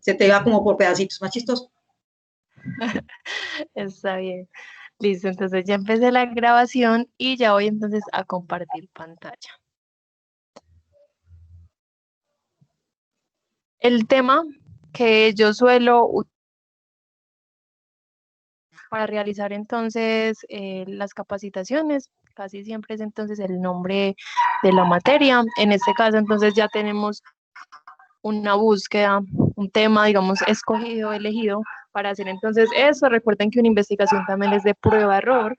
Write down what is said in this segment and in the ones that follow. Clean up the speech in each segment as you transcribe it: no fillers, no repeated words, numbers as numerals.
se te va como por pedacitos, más chistoso. Está bien. Listo, entonces ya empecé la grabación y ya voy entonces a compartir pantalla. El tema que yo suelo para realizar entonces las capacitaciones, casi siempre es entonces el nombre de la materia. En este caso entonces ya tenemos una búsqueda, un tema, digamos, escogido, elegido para hacer entonces eso. Recuerden que una investigación también es de prueba-error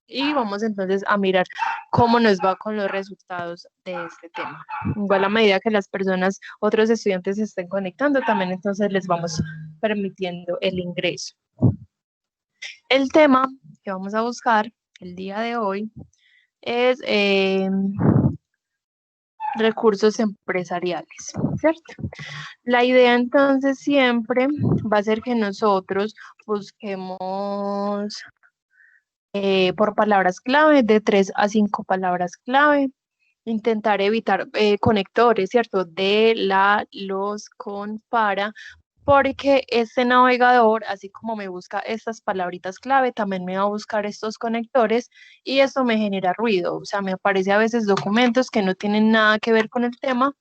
y vamos entonces a mirar cómo nos va con los resultados de este tema. Igual a medida que las personas, otros estudiantes se estén conectando, también entonces les vamos permitiendo el ingreso. El tema que vamos a buscar el día de hoy es recursos empresariales, ¿cierto? La idea entonces siempre va a ser que nosotros busquemos por palabras clave, de 3 a 5 palabras clave, intentar evitar conectores, ¿cierto? De, la, los, con, para, porque este navegador, así como me busca estas palabritas clave, también me va a buscar estos conectores y esto me genera ruido, o sea, me aparece a veces documentos que no tienen nada que ver con el tema,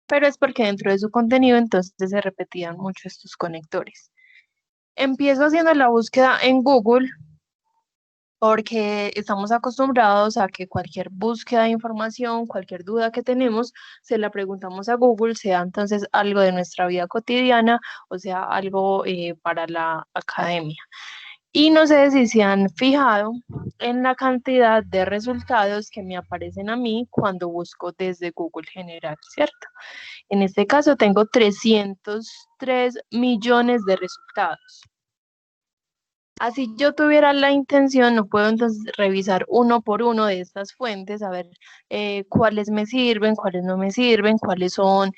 pero es porque dentro de su contenido entonces se repetían mucho estos conectores. Empiezo haciendo la búsqueda en Google porque estamos acostumbrados a que cualquier búsqueda de información, cualquier duda que tenemos, se la preguntamos a Google, sea entonces algo de nuestra vida cotidiana o sea algo para la academia. Y no sé si se han fijado en la cantidad de resultados que me aparecen a mí cuando busco desde Google General, ¿cierto? En este caso tengo 303 millones de resultados. Así yo tuviera la intención, no puedo entonces revisar uno por uno de estas fuentes, a ver cuáles me sirven, cuáles no me sirven, cuáles son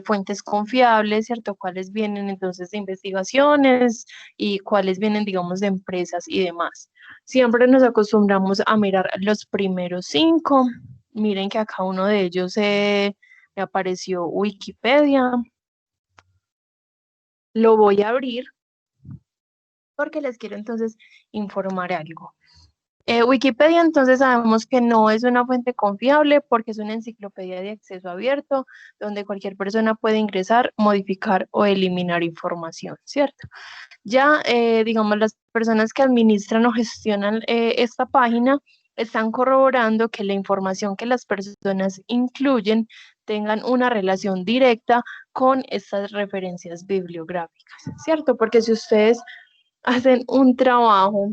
fuentes confiables, ¿cierto? Cuáles vienen entonces de investigaciones y cuáles vienen, digamos, de empresas y demás. Siempre nos acostumbramos a mirar los primeros 5. Miren que acá uno de ellos me apareció Wikipedia. Lo voy a abrir porque les quiero entonces informar algo. Wikipedia entonces sabemos que no es una fuente confiable porque es una enciclopedia de acceso abierto donde cualquier persona puede ingresar, modificar o eliminar información, ¿cierto? Ya, digamos, las personas que administran o gestionan esta página están corroborando que la información que las personas incluyen tengan una relación directa con estas referencias bibliográficas, ¿cierto? Porque si ustedes hacen un trabajo,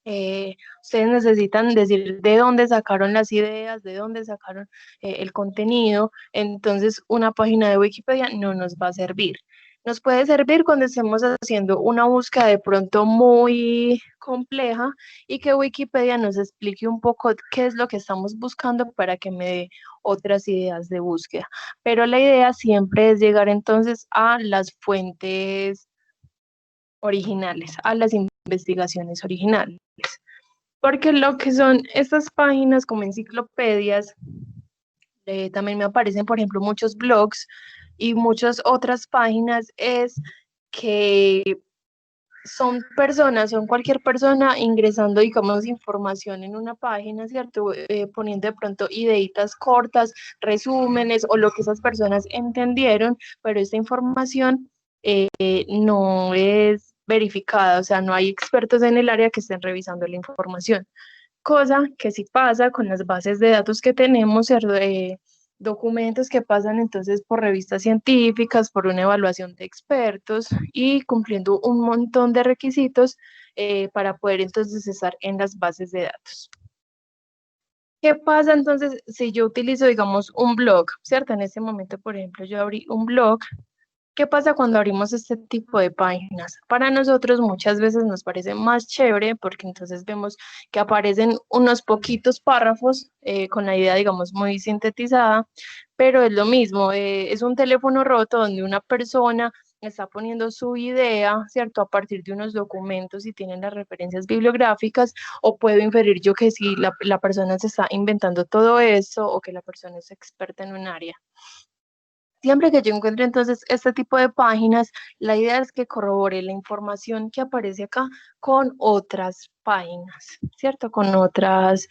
ustedes necesitan decir de dónde sacaron las ideas, de dónde sacaron el contenido, entonces una página de Wikipedia no nos va a servir. Nos puede servir cuando estemos haciendo una búsqueda de pronto muy compleja y que Wikipedia nos explique un poco qué es lo que estamos buscando para que me dé otras ideas de búsqueda. Pero la idea siempre es llegar entonces a las fuentes originales, a las investigaciones originales. Porque lo que son estas páginas como enciclopedias, también me aparecen, por ejemplo, muchos blogs y muchas otras páginas, es que son personas, son cualquier persona ingresando, digamos, información en una página, ¿cierto? Poniendo de pronto ideitas cortas, resúmenes o lo que esas personas entendieron, pero esta información no es verificada, o sea, no hay expertos en el área que estén revisando la información. Cosa que sí pasa con las bases de datos que tenemos, ¿cierto? Documentos que pasan entonces por revistas científicas, por una evaluación de expertos y cumpliendo un montón de requisitos para poder entonces estar en las bases de datos. ¿Qué pasa entonces si yo utilizo, digamos, un blog, ¿cierto? En este momento, por ejemplo, yo abrí un blog. ¿Qué pasa cuando abrimos este tipo de páginas? Para nosotros muchas veces nos parece más chévere porque entonces vemos que aparecen unos poquitos párrafos con la idea, digamos, muy sintetizada, pero es lo mismo, es un teléfono roto donde una persona está poniendo su idea, ¿cierto? A partir de unos documentos y tienen las referencias bibliográficas, o puedo inferir yo que si la persona se está inventando todo eso o que la persona es experta en un área. Siempre que yo encuentre entonces este tipo de páginas, la idea es que corrobore la información que aparece acá con otras páginas, ¿cierto? Con otras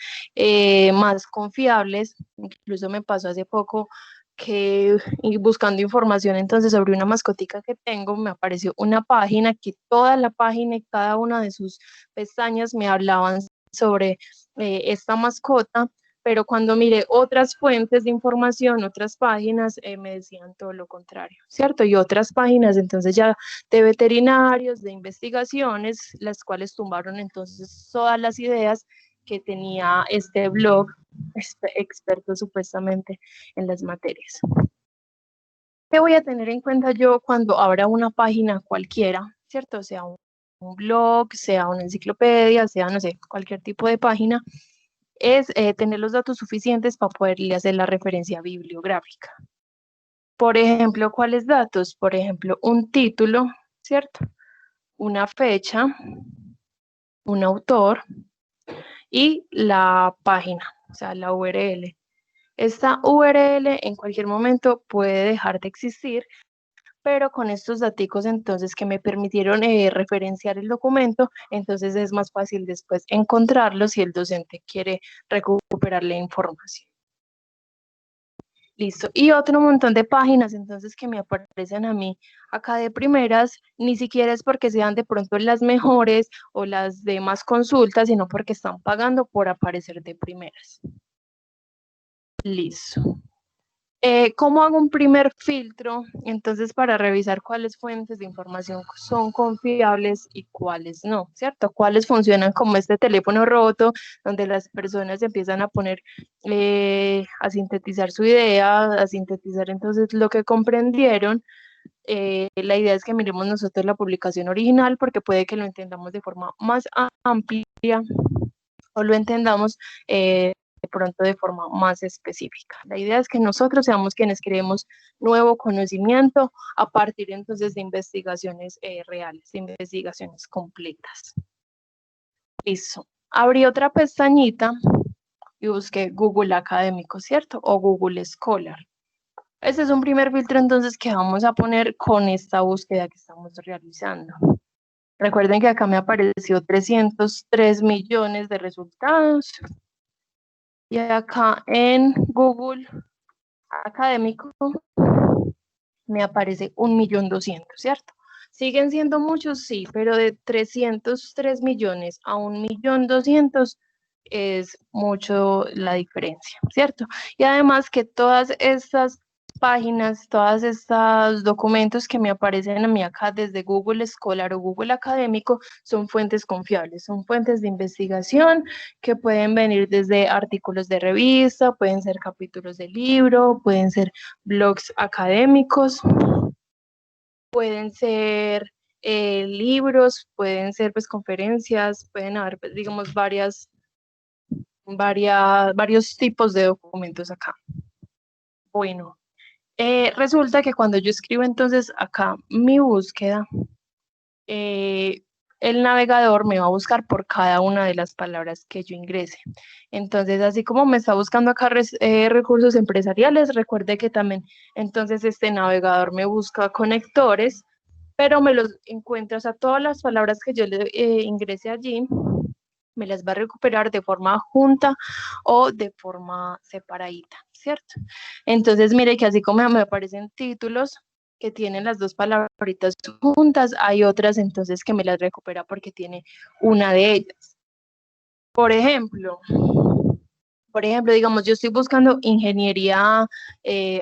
más confiables. Incluso me pasó hace poco que y buscando información entonces sobre una mascotica que tengo, me apareció una página que toda la página y cada una de sus pestañas me hablaban sobre esta mascota, pero cuando miré otras fuentes de información, otras páginas, me decían todo lo contrario, ¿cierto? Y otras páginas entonces ya de veterinarios, de investigaciones, las cuales tumbaron entonces todas las ideas que tenía este blog experto supuestamente en las materias. ¿Qué voy a tener en cuenta yo cuando abra una página cualquiera, ¿cierto? Sea un blog, sea una enciclopedia, sea, no sé, cualquier tipo de página, es tener los datos suficientes para poderle hacer la referencia bibliográfica. Por ejemplo, ¿cuáles datos? Por ejemplo, un título, ¿cierto? Una fecha, un autor y la página, o sea, la URL. Esta URL en cualquier momento puede dejar de existir, pero con estos datos entonces que me permitieron referenciar el documento, entonces es más fácil después encontrarlo si el docente quiere recuperar la información. Listo. Y otro montón de páginas entonces que me aparecen a mí acá de primeras, ni siquiera es porque sean de pronto las mejores o las de más consultas, sino porque están pagando por aparecer de primeras. Listo. ¿Cómo hago un primer filtro? Entonces, para revisar cuáles fuentes de información son confiables y cuáles no, ¿cierto? Cuáles funcionan como este teléfono roto, donde las personas empiezan a poner, a sintetizar su idea, a sintetizar entonces lo que comprendieron. La idea es que miremos nosotros la publicación original porque puede que lo entendamos de forma más amplia o lo entendamos de pronto de forma más específica. La idea es que nosotros seamos quienes creemos nuevo conocimiento a partir entonces de investigaciones reales, de investigaciones completas. Listo. Abrí otra pestañita y busqué Google Académico, ¿cierto? O Google Scholar. Este es un primer filtro entonces que vamos a poner con esta búsqueda que estamos realizando. Recuerden que acá me apareció 303 millones de resultados. Y acá en Google Académico me aparece 1.200.000, ¿cierto? ¿Siguen siendo muchos? Sí, pero de 303 millones a 1.200.000 es mucho la diferencia, ¿cierto? Y además que todas estas páginas, todos estos documentos que me aparecen a mí acá desde Google Scholar o Google Académico son fuentes confiables, son fuentes de investigación que pueden venir desde artículos de revista, pueden ser capítulos de libro, pueden ser blogs académicos, pueden ser libros, pueden ser pues conferencias, pueden haber pues, digamos varios tipos de documentos acá. Bueno, resulta que cuando yo escribo entonces acá mi búsqueda, el navegador me va a buscar por cada una de las palabras que yo ingrese. Entonces, así como me está buscando acá recursos empresariales, recuerde que también entonces este navegador me busca conectores, pero me los encuentra, o sea, todas las palabras que yo le ingrese allí, me las va a recuperar de forma junta o de forma separadita, ¿cierto? Entonces, mire que así como me aparecen títulos que tienen las dos palabritas juntas, hay otras entonces que me las recupera porque tiene una de ellas. Por ejemplo, digamos, yo estoy buscando ingeniería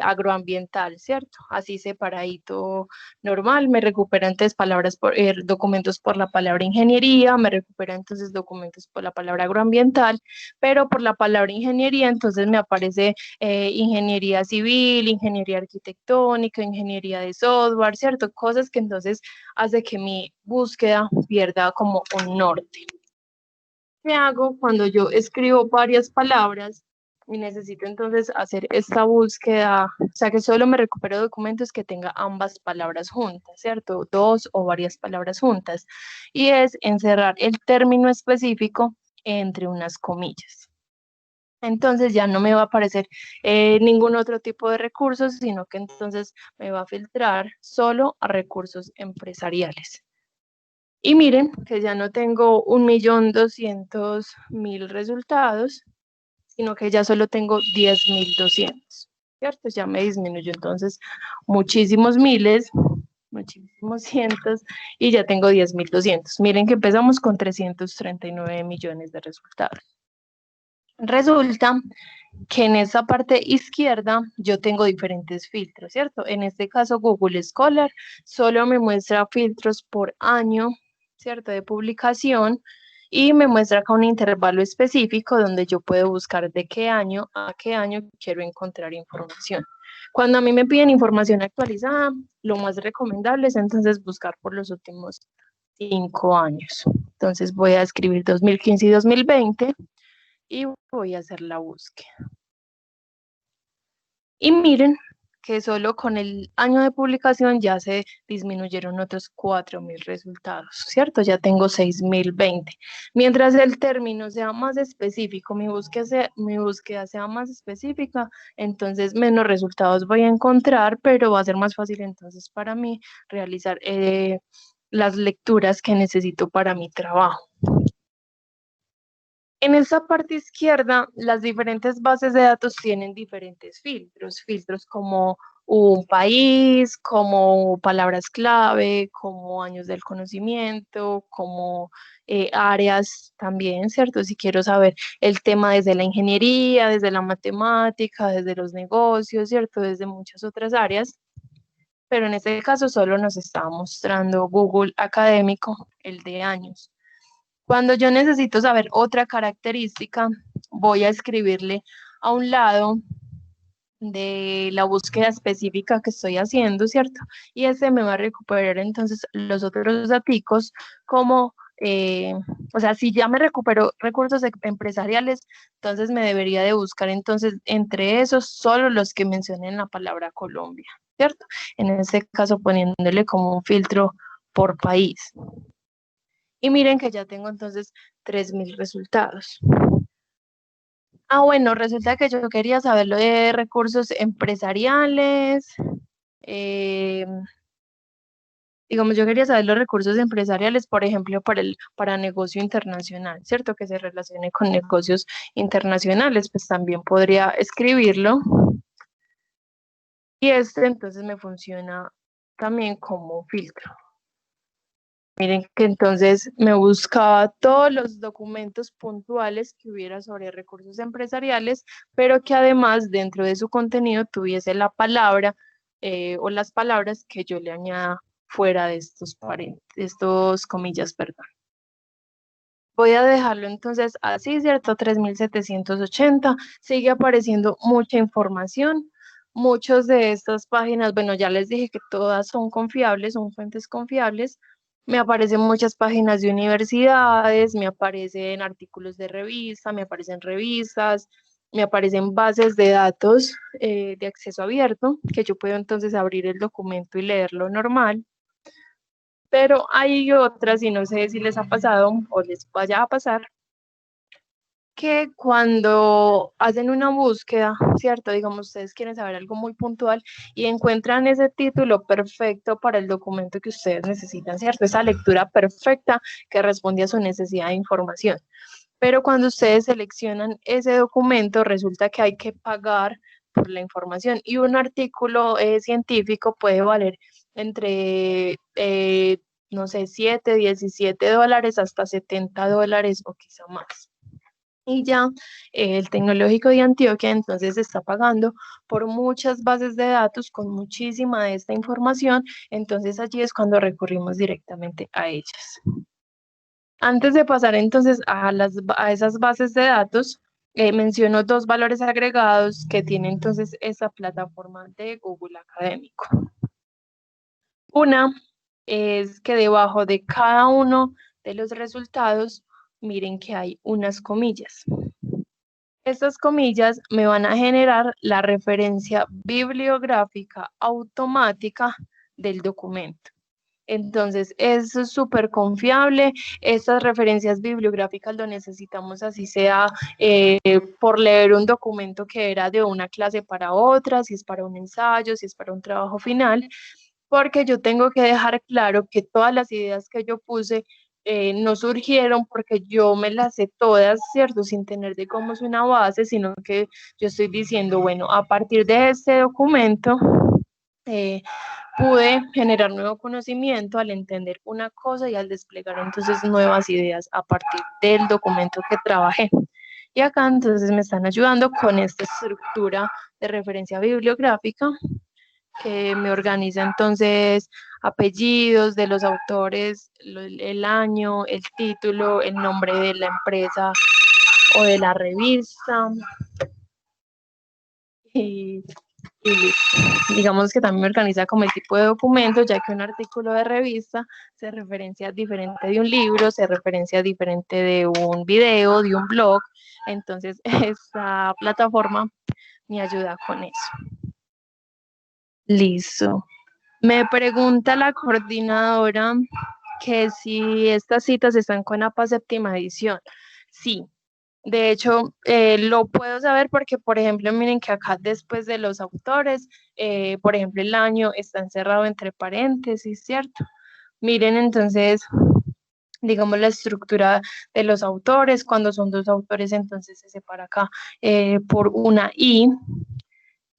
agroambiental, ¿cierto? Así separadito, normal, me recupera entonces documentos por la palabra ingeniería, me recupera entonces documentos por la palabra agroambiental, pero por la palabra ingeniería entonces me aparece ingeniería civil, ingeniería arquitectónica, ingeniería de software, ¿cierto? Cosas que entonces hace que mi búsqueda pierda como un norte. ¿Qué hago cuando yo escribo varias palabras y necesito entonces hacer esta búsqueda? O sea, que solo me recupero documentos que tenga ambas palabras juntas, ¿cierto? Dos o varias palabras juntas. Y es encerrar el término específico entre unas comillas. Entonces ya no me va a aparecer ningún otro tipo de recursos, sino que entonces me va a filtrar solo a recursos empresariales. Y miren que ya no tengo 1.200.000 resultados, sino que ya solo tengo 10.200, ¿cierto? Ya me disminuyó entonces muchísimos miles, muchísimos cientos, y ya tengo 10.200. Miren que empezamos con 339 millones de resultados. Resulta que en esa parte izquierda yo tengo diferentes filtros, ¿cierto? En este caso Google Scholar solo me muestra filtros por año, ¿cierto? De publicación, y me muestra acá un intervalo específico donde yo puedo buscar de qué año a qué año quiero encontrar información. Cuando a mí me piden información actualizada, lo más recomendable es entonces buscar por los últimos 5 años. Entonces voy a escribir 2015 y 2020 y voy a hacer la búsqueda. Y miren que solo con el año de publicación ya se disminuyeron otros 4.000 resultados, ¿cierto? Ya tengo 6.020. Mientras el término sea más específico, mi búsqueda sea más específica, entonces menos resultados voy a encontrar, pero va a ser más fácil entonces para mí realizar las lecturas que necesito para mi trabajo. En esa parte izquierda, las diferentes bases de datos tienen diferentes filtros como un país, como palabras clave, como años del conocimiento, como áreas también, ¿cierto? Si quiero saber el tema desde la ingeniería, desde la matemática, desde los negocios, ¿cierto? Desde muchas otras áreas, pero en este caso solo nos está mostrando Google Académico, el de años. Cuando yo necesito saber otra característica, voy a escribirle a un lado de la búsqueda específica que estoy haciendo, ¿cierto? Y ese me va a recuperar entonces los otros datos como, o sea, si ya me recupero recursos empresariales, entonces me debería de buscar entonces entre esos solo los que mencionen la palabra Colombia, ¿cierto? En ese caso poniéndole como un filtro por país. Y miren que ya tengo entonces 3.000 resultados. Ah, bueno, resulta que yo quería saber lo de recursos empresariales. eh, digamos, yo quería saber los recursos empresariales, por ejemplo, para negocio internacional, ¿cierto? Que se relacione con negocios internacionales, pues también podría escribirlo. Y este entonces me funciona también como filtro. Miren que entonces me buscaba todos los documentos puntuales que hubiera sobre recursos empresariales, pero que además dentro de su contenido tuviese la palabra o las palabras que yo le añada fuera de estos comillas, perdón. Voy a dejarlo entonces así, ¿cierto? 3.780. Sigue apareciendo mucha información. Muchos de estas páginas, bueno, ya les dije que todas son confiables, son fuentes confiables. Me aparecen muchas páginas de universidades, me aparecen artículos de revista, me aparecen revistas, me aparecen bases de datos de acceso abierto, que yo puedo entonces abrir el documento y leerlo normal. Pero hay otras, y no sé si les ha pasado o les vaya a pasar, que cuando hacen una búsqueda, ¿cierto? Digamos, ustedes quieren saber algo muy puntual y encuentran ese título perfecto para el documento que ustedes necesitan, ¿cierto? Esa lectura perfecta que responde a su necesidad de información. Pero cuando ustedes seleccionan ese documento, resulta que hay que pagar por la información y un artículo científico puede valer entre, no sé, 7, 17 dólares hasta 70 dólares o quizá más. Y ya el Tecnológico de Antioquia entonces está pagando por muchas bases de datos con muchísima de esta información, entonces allí es cuando recurrimos directamente a ellas. Antes de pasar entonces a esas bases de datos, menciono dos valores agregados que tiene entonces esa plataforma de Google Académico. Una es que debajo de cada uno de los resultados, miren que hay unas comillas. Estas comillas me van a generar la referencia bibliográfica automática del documento. Entonces, es súper confiable. Estas referencias bibliográficas lo necesitamos así sea por leer un documento que era de una clase para otra, si es para un ensayo, si es para un trabajo final, porque yo tengo que dejar claro que todas las ideas que yo puse no surgieron porque yo me las sé todas, ¿cierto? Sin tener de cómo es una base, sino que yo estoy diciendo, bueno, a partir de este documento, eh, pude generar nuevo conocimiento al entender una cosa y al desplegar entonces nuevas ideas a partir del documento que trabajé. Y acá entonces me están ayudando con esta estructura de referencia bibliográfica que me organiza entonces apellidos de los autores, el año, el título, el nombre de la empresa o de la revista. Y y listo. Digamos que también me organiza como el tipo de documento, ya que un artículo de revista se referencia diferente de un libro, se referencia diferente de un video, de un blog. Entonces, esta plataforma me ayuda con eso. Listo. Me pregunta la coordinadora que si estas citas están con APA séptima edición. Sí, de hecho, lo puedo saber porque, por ejemplo, miren que acá después de los autores, por ejemplo, el año está encerrado entre paréntesis, ¿cierto? Miren entonces, digamos, la estructura de los autores, cuando son dos autores, entonces se separa acá por una I.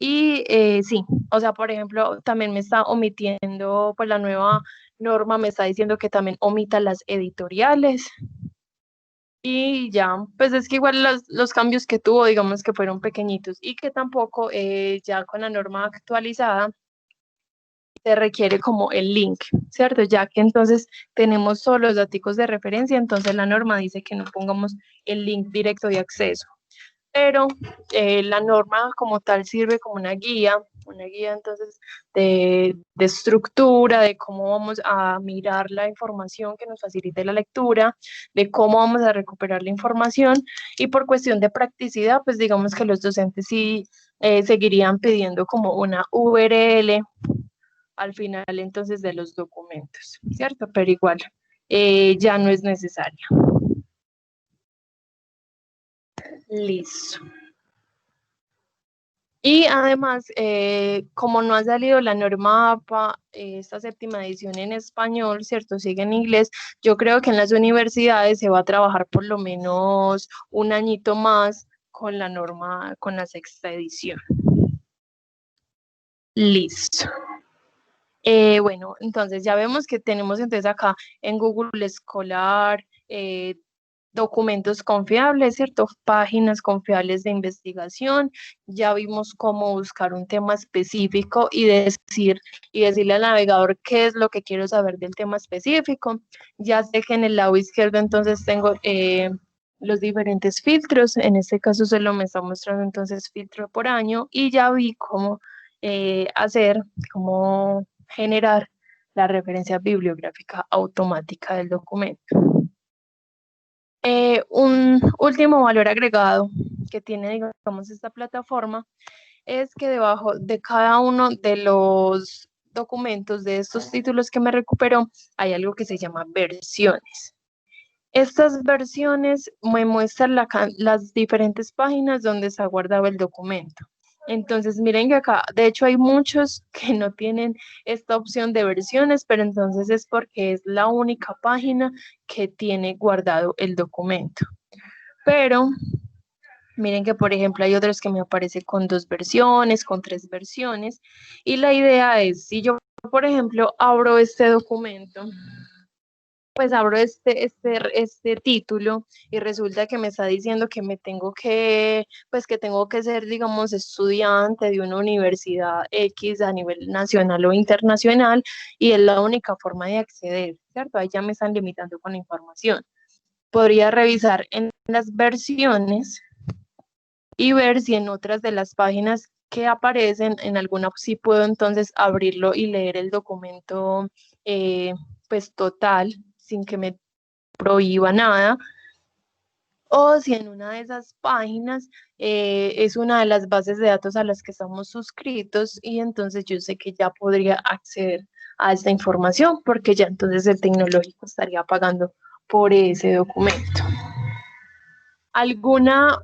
Y sí, o sea, por ejemplo, también me está omitiendo, pues la nueva norma me está diciendo que también omita las editoriales. Y ya, pues es que igual los cambios que tuvo, digamos que fueron pequeñitos y que tampoco ya con la norma actualizada se requiere como el link, ¿cierto? Ya que entonces tenemos solo los datos de referencia, entonces la norma dice que no pongamos el link directo de acceso, pero la norma como tal sirve como una guía entonces de estructura, de cómo vamos a mirar la información que nos facilite la lectura, de cómo vamos a recuperar la información y por cuestión de practicidad, pues digamos que los docentes sí seguirían pidiendo como una URL al final entonces de los documentos, ¿cierto? Pero igual ya no es necesario. Listo. Y además, como no ha salido la norma APA, esta séptima edición en español, ¿cierto? Sigue en inglés, yo creo que en las universidades se va a trabajar por lo menos un añito más con la norma, con la sexta edición. Listo. Bueno, entonces ya vemos que tenemos entonces acá en Google Escolar, documentos confiables, ¿cierto? Páginas confiables de investigación. Ya vimos cómo buscar un tema específico y decirle al navegador qué es lo que quiero saber del tema específico. Ya sé que en el lado izquierdo entonces tengo los diferentes filtros. En este caso solo me está mostrando entonces filtro por año y ya vi cómo cómo generar la referencia bibliográfica automática del documento. Un último valor agregado que tiene, digamos, esta plataforma es que debajo de cada uno de los documentos de estos títulos que me recuperó hay algo que se llama versiones. Estas versiones me muestran las diferentes páginas donde se ha guardado el documento. Entonces, miren que acá, de hecho, hay muchos que no tienen esta opción de versiones, pero entonces es porque es la única página que tiene guardado el documento. Pero miren que, por ejemplo, hay otros que me aparecen con 2 versiones, con 3 versiones, y la idea es, si yo, por ejemplo, abro este documento, pues abro este título y resulta que me está diciendo que me tengo que, pues que tengo que ser, digamos, estudiante de una universidad X a nivel nacional o internacional y es la única forma de acceder, ¿cierto? Ahí ya me están limitando con la información. Podría revisar en las versiones y ver si en otras de las páginas que aparecen, en alguna sí puedo entonces abrirlo y leer el documento pues total, sin que me prohíba nada, o si en una de esas páginas es una de las bases de datos a las que estamos suscritos y entonces yo sé que ya podría acceder a esta información, porque ya entonces el tecnológico estaría pagando por ese documento. ¿Alguna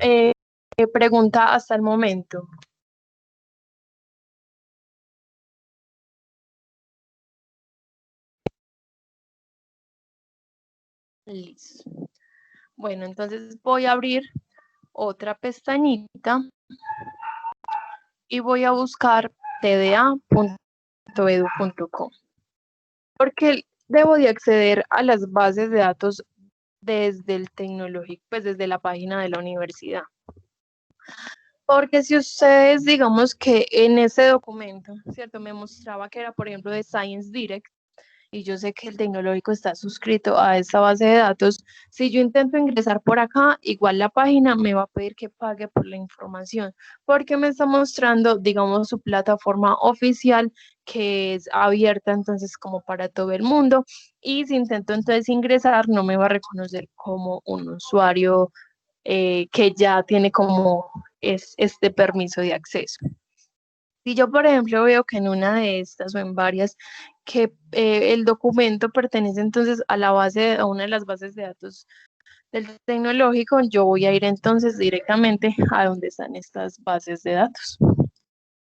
pregunta hasta el momento? Listo. Bueno, entonces voy a abrir otra pestañita y voy a buscar tda.edu.co. Porque debo de acceder a las bases de datos desde el tecnológico, pues desde la página de la universidad. Porque si ustedes, digamos que en ese documento, ¿cierto? Me mostraba que era, por ejemplo, de Science Direct, y yo sé que el tecnológico está suscrito a esta base de datos. Si yo intento ingresar por acá, igual la página me va a pedir que pague por la información, porque me está mostrando, digamos, su plataforma oficial, que es abierta entonces como para todo el mundo, y si intento entonces ingresar, no me va a reconocer como un usuario que ya tiene como este permiso de acceso. Si yo, por ejemplo, veo que en una de estas o en varias, que el documento pertenece entonces a la base, a una de las bases de datos del tecnológico, yo voy a ir entonces directamente a donde están estas bases de datos.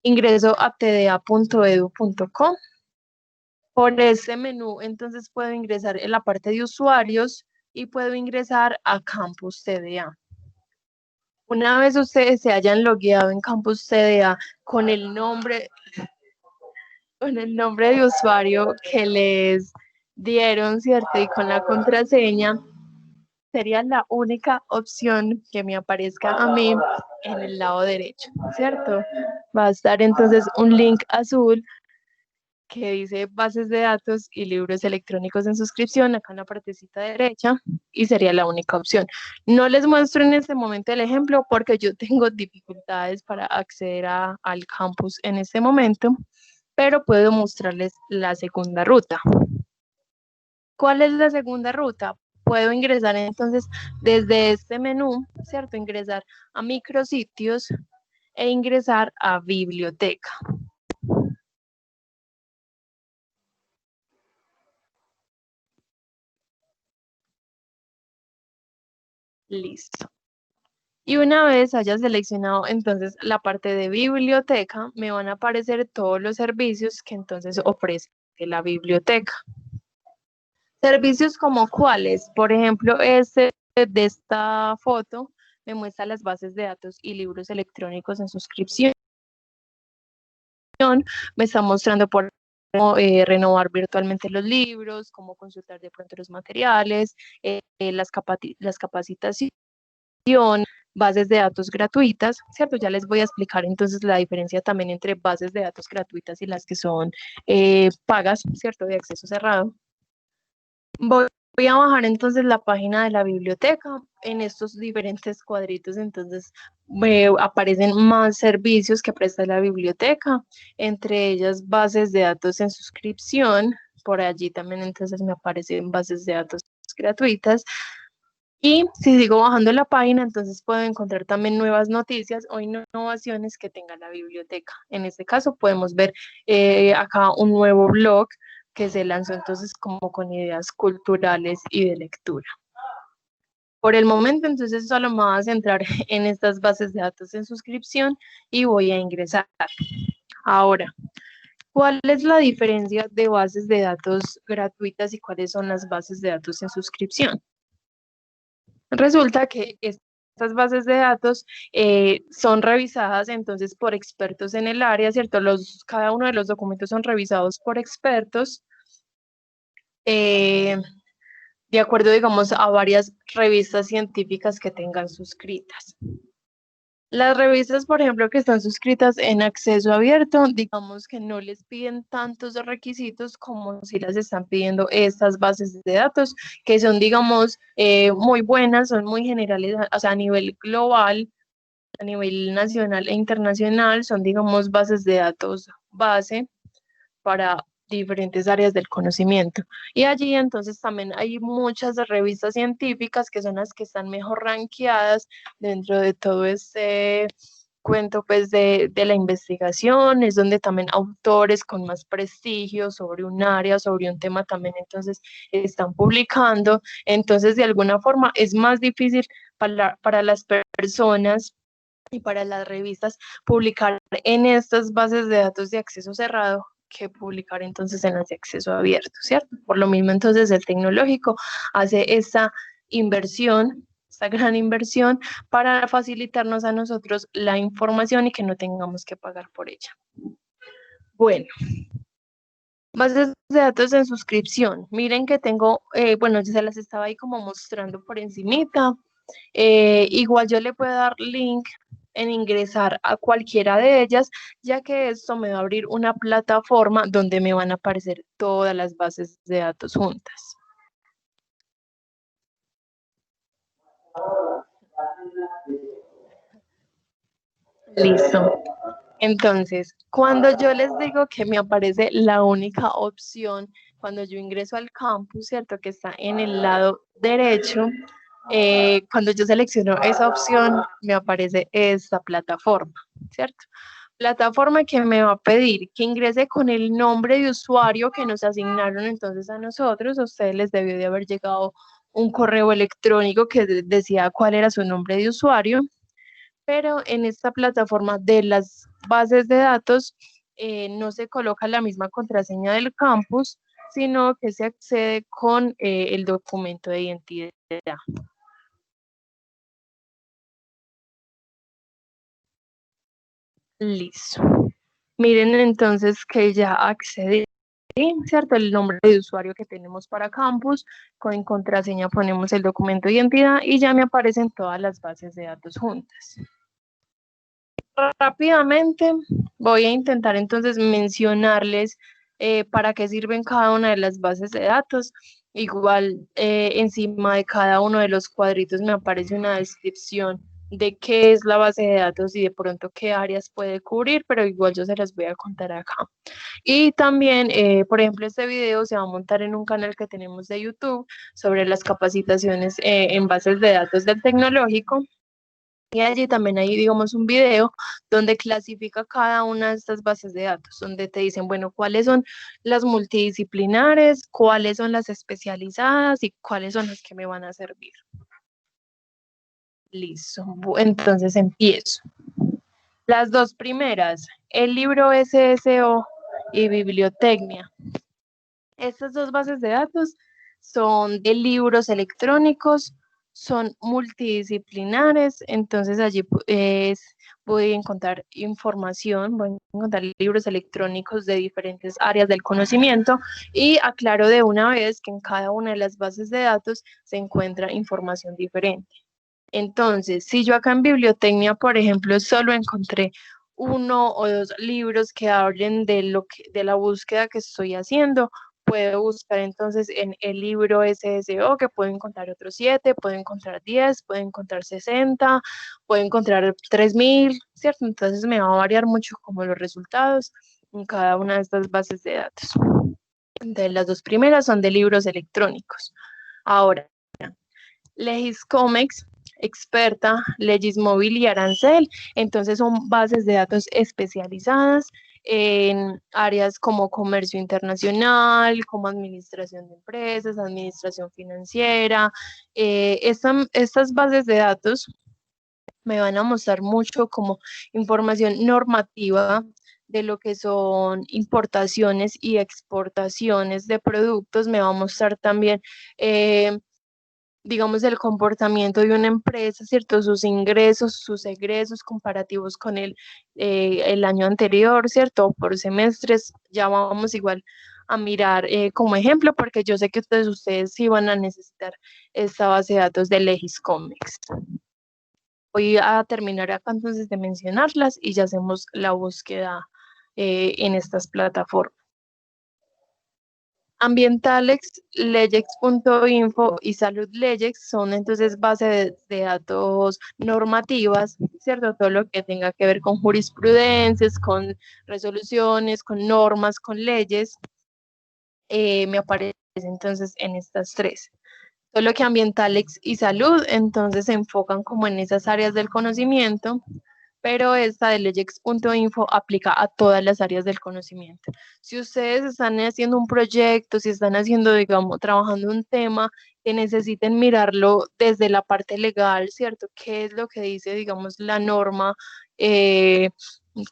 Ingreso a tda.edu.co. Por este menú, entonces puedo ingresar en la parte de usuarios y puedo ingresar a Campus TDA. Una vez ustedes se hayan logueado en Campus TDA con el nombre de usuario que les dieron, ¿cierto? Y con la contraseña, sería la única opción que me aparezca a mí en el lado derecho, ¿cierto? Va a estar entonces un link azul que dice bases de datos y libros electrónicos en suscripción, acá en la partecita derecha, y sería la única opción. No les muestro en este momento el ejemplo porque yo tengo dificultades para acceder al campus en este momento, pero puedo mostrarles la segunda ruta. ¿Cuál es la segunda ruta? Puedo ingresar entonces desde este menú, ¿cierto? Ingresar a micrositios e ingresar a biblioteca. Listo. Y una vez haya seleccionado entonces la parte de biblioteca, me van a aparecer todos los servicios que entonces ofrece la biblioteca. Servicios como cuáles, por ejemplo, este de esta foto me muestra las bases de datos y libros electrónicos en suscripción. Me está mostrando por renovar virtualmente los libros, cómo consultar de pronto los materiales, las capacitaciones, bases de datos gratuitas, ¿cierto? Ya les voy a explicar entonces la diferencia también entre bases de datos gratuitas y las que son pagas, ¿cierto? De acceso cerrado. Voy a bajar entonces la página de la biblioteca. En estos diferentes cuadritos entonces aparecen más servicios que presta la biblioteca, entre ellas bases de datos en suscripción. Por allí también entonces me aparecen bases de datos gratuitas. Y si sigo bajando la página, entonces puedo encontrar también nuevas noticias o innovaciones que tenga la biblioteca. En este caso podemos ver acá un nuevo blog que se lanzó entonces como con ideas culturales y de lectura. Por el momento, entonces solo me voy a centrar en estas bases de datos en suscripción y voy a ingresar. Ahora, ¿cuál es la diferencia de bases de datos gratuitas y cuáles son las bases de datos en suscripción? Resulta que estas bases de datos son revisadas entonces por expertos en el área, ¿cierto? Cada uno de los documentos son revisados por expertos de acuerdo, digamos, a varias revistas científicas que tengan suscritas. Las revistas, por ejemplo, que están suscritas en acceso abierto, digamos que no les piden tantos requisitos como si las están pidiendo estas bases de datos, que son, digamos, muy buenas, son muy generales, o sea, a nivel global, a nivel nacional e internacional, son, digamos, bases de datos base para diferentes áreas del conocimiento. Y allí entonces también hay muchas revistas científicas que son las que están mejor rankeadas dentro de todo este cuento pues de la investigación, es donde también autores con más prestigio sobre un área, sobre un tema también entonces están publicando, entonces de alguna forma es más difícil para las personas y para las revistas publicar en estas bases de datos de acceso cerrado que publicar entonces en las de acceso abierto, ¿cierto? Por lo mismo entonces el tecnológico hace esta inversión, esta gran inversión para facilitarnos a nosotros la información y que no tengamos que pagar por ella. Bueno, bases de datos en suscripción. Miren que tengo, bueno, yo se las estaba ahí como mostrando por encimita. Igual yo le puedo dar link en ingresar a cualquiera de ellas, ya que esto me va a abrir una plataforma donde me van a aparecer todas las bases de datos juntas. Listo. Entonces, cuando yo les digo que me aparece la única opción, cuando yo ingreso al campus, ¿cierto? Que está en el lado derecho, cuando yo selecciono esa opción, me aparece esta plataforma, ¿cierto? Plataforma que me va a pedir que ingrese con el nombre de usuario que nos asignaron entonces a nosotros. A ustedes les debió de haber llegado un correo electrónico que decía cuál era su nombre de usuario, pero en esta plataforma de las bases de datos no se coloca la misma contraseña del campus, sino que se accede con el documento de identidad. Listo. Miren entonces que ya accedí, ¿cierto? El nombre de usuario que tenemos para campus, con contraseña ponemos el documento de identidad y ya me aparecen todas las bases de datos juntas. Rápidamente voy a intentar entonces mencionarles para qué sirven cada una de las bases de datos. Igual encima de cada uno de los cuadritos me aparece una descripción de qué es la base de datos y de pronto qué áreas puede cubrir, pero igual yo se las voy a contar acá. Y también, por ejemplo, este video se va a montar en un canal que tenemos de YouTube sobre las capacitaciones en bases de datos del tecnológico. Y allí también hay, digamos, un video donde clasifica cada una de estas bases de datos, donde te dicen, bueno, cuáles son las multidisciplinares, cuáles son las especializadas y cuáles son las que me van a servir. Listo, entonces empiezo. Las dos primeras, el libro SSO y Bibliotecnia. Estas dos bases de datos son de libros electrónicos, son multidisciplinares, entonces allí voy a encontrar información, voy a encontrar libros electrónicos de diferentes áreas del conocimiento y aclaro de una vez que en cada una de las bases de datos se encuentra información diferente. Entonces, si yo acá en Bibliotecnia, por ejemplo, solo encontré uno o dos libros que hablen de la búsqueda que estoy haciendo, puedo buscar entonces en el libro SSO, que puedo encontrar otros 7, puedo encontrar 10, puedo encontrar 60, puedo encontrar 3000, ¿cierto? Entonces me va a variar mucho como los resultados en cada una de estas bases de datos. De las dos primeras son de libros electrónicos. Ahora, Legiscomex, Experta, Legismóvil y Arancel. Entonces son bases de datos especializadas en áreas como comercio internacional, como administración de empresas, administración financiera. Estas bases de datos me van a mostrar mucho como información normativa de lo que son importaciones y exportaciones de productos. Me va a mostrar también digamos, el comportamiento de una empresa, ¿cierto? Sus ingresos, sus egresos comparativos con el año anterior, ¿cierto? Por semestres, ya vamos igual a mirar como ejemplo, porque yo sé que ustedes sí van a necesitar esta base de datos de Legiscomex. Voy a terminar acá entonces de mencionarlas y ya hacemos la búsqueda en estas plataformas. Ambientalex, legex.info y saludlegex son entonces bases de datos normativas, ¿cierto? Todo lo que tenga que ver con jurisprudencias, con resoluciones, con normas, con leyes, me aparece entonces en estas tres. Solo que Ambientalex y Salud entonces se enfocan como en esas áreas del conocimiento pero esta de legex.info aplica a todas las áreas del conocimiento. Si ustedes están haciendo un proyecto, si están haciendo, digamos, trabajando un tema que necesiten mirarlo desde la parte legal, ¿cierto? ¿Qué es lo que dice, digamos, la norma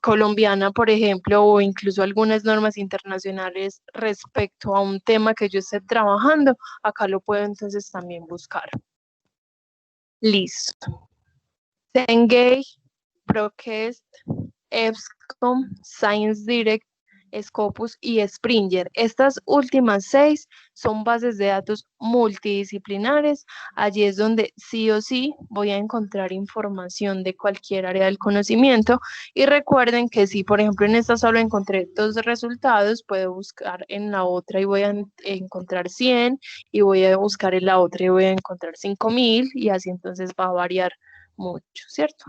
colombiana, por ejemplo, o incluso algunas normas internacionales respecto a un tema que yo esté trabajando? Acá lo puedo entonces también buscar. Listo. Cengage, Procast, EBSCOM, Science Direct, Scopus y Springer. Estas últimas 6 son bases de datos multidisciplinares. Allí es donde sí o sí voy a encontrar información de cualquier área del conocimiento. Y recuerden que si, por ejemplo, en esta solo encontré 2 resultados, puedo buscar en la otra y voy a encontrar 100, y voy a buscar en la otra y voy a encontrar 5000, y así entonces va a variar mucho, ¿cierto?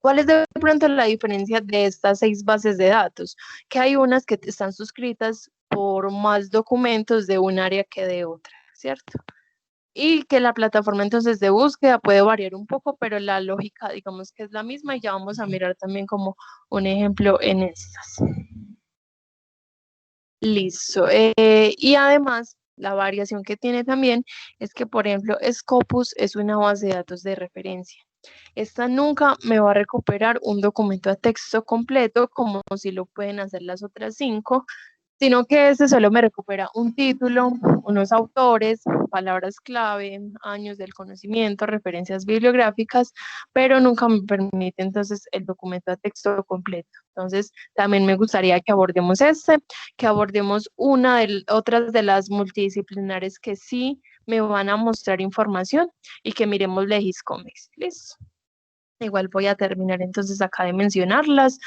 ¿Cuál es de pronto la diferencia de estas 6 bases de datos? Que hay unas que están suscritas por más documentos de un área que de otra, ¿cierto? Y que la plataforma entonces de búsqueda puede variar un poco, pero la lógica digamos que es la misma, y ya vamos a mirar también como un ejemplo en estas. Listo. Y además, la variación que tiene también es que, por ejemplo, Scopus es una base de datos de referencia. Esta nunca me va a recuperar un documento de texto completo como si lo pueden hacer las otras 5, sino que este solo me recupera un título, unos autores, palabras clave, años del conocimiento, referencias bibliográficas, pero nunca me permite entonces el documento de texto completo. Entonces, también me gustaría que abordemos que abordemos otras de las multidisciplinares que sí me van a mostrar información, y que miremos Legiscomex. ¿Listo? Igual voy a terminar entonces acá de mencionarlas.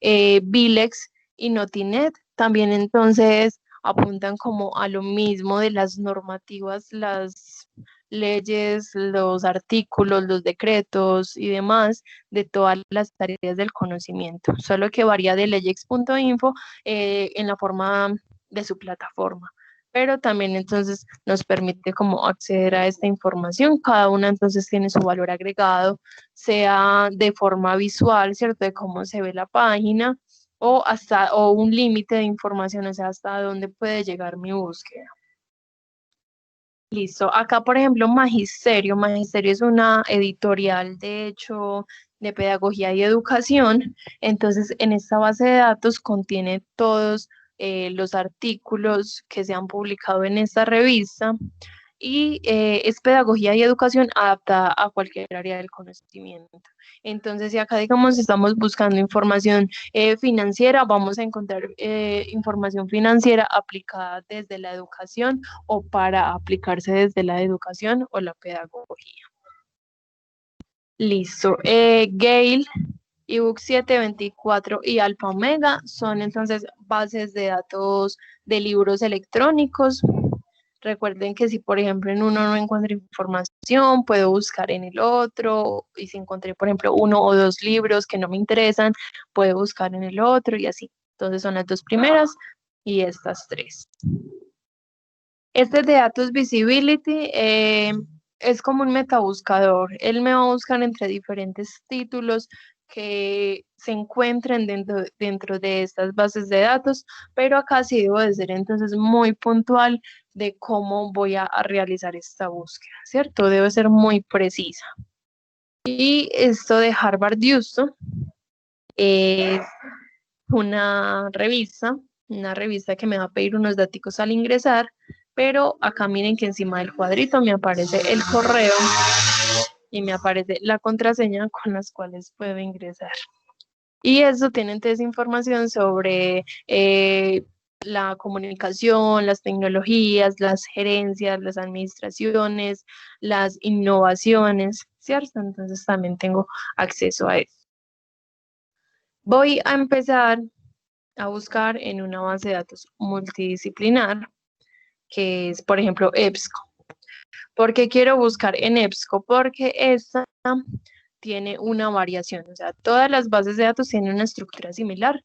Vilex y Notinet también entonces apuntan como a lo mismo de las normativas, las leyes, los artículos, los decretos y demás de todas las áreas del conocimiento, solo que varía de legex.info en la forma de su plataforma, pero también entonces nos permite como acceder a esta información. Cada una entonces tiene su valor agregado, sea de forma visual, ¿cierto? De cómo se ve la página, o un límite de información, o sea, hasta dónde puede llegar mi búsqueda. Listo. Acá, por ejemplo, Magisterio. Magisterio es una editorial, de hecho, de pedagogía y educación. Entonces, en esta base de datos contiene todos los artículos que se han publicado en esta revista, y es pedagogía y educación adaptada a cualquier área del conocimiento. Entonces, si acá, digamos, estamos buscando información financiera, vamos a encontrar información financiera aplicada desde la educación o para aplicarse desde la educación o la pedagogía. Listo. Gale, ebook 724 y Alfa Omega son entonces bases de datos de libros electrónicos. Recuerden que si, por ejemplo, en uno no encuentro información, puedo buscar en el otro, y si encontré, por ejemplo, 1 o 2 libros que no me interesan, puedo buscar en el otro y así. Entonces son las 2 primeras y estas 3. Este de Datos Visibility es como un metabuscador. Él me va a buscar entre diferentes títulos que se encuentren dentro de estas bases de datos, pero acá sí debo de ser entonces muy puntual de cómo voy a realizar esta búsqueda, ¿cierto? Debo ser muy precisa. Y esto de Harvard Houston es una revista que me va a pedir unos datos al ingresar, pero acá miren que encima del cuadrito me aparece el correo y me aparece la contraseña con las cuales puedo ingresar. Y eso tiene entonces información sobre la comunicación, las tecnologías, las gerencias, las administraciones, las innovaciones, ¿cierto? Entonces también tengo acceso a eso. Voy a empezar a buscar en una base de datos multidisciplinar, que es, por ejemplo, EBSCO. ¿Por qué quiero buscar en EBSCO? Porque esta tiene una variación, o sea, todas las bases de datos tienen una estructura similar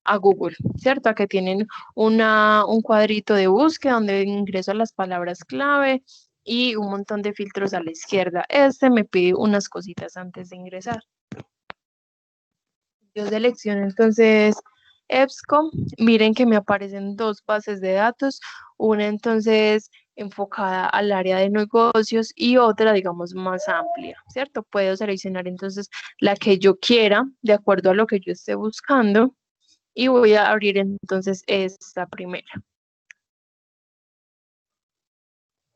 a Google, ¿cierto? A que tienen un cuadrito de búsqueda donde ingreso las palabras clave y un montón de filtros a la izquierda. Este me pide unas cositas antes de ingresar. Yo selecciono entonces EBSCO, miren que me aparecen dos bases de datos, una entonces enfocada al área de negocios y otra, digamos, más amplia, ¿cierto? Puedo seleccionar entonces la que yo quiera, de acuerdo a lo que yo esté buscando, y voy a abrir entonces esta primera.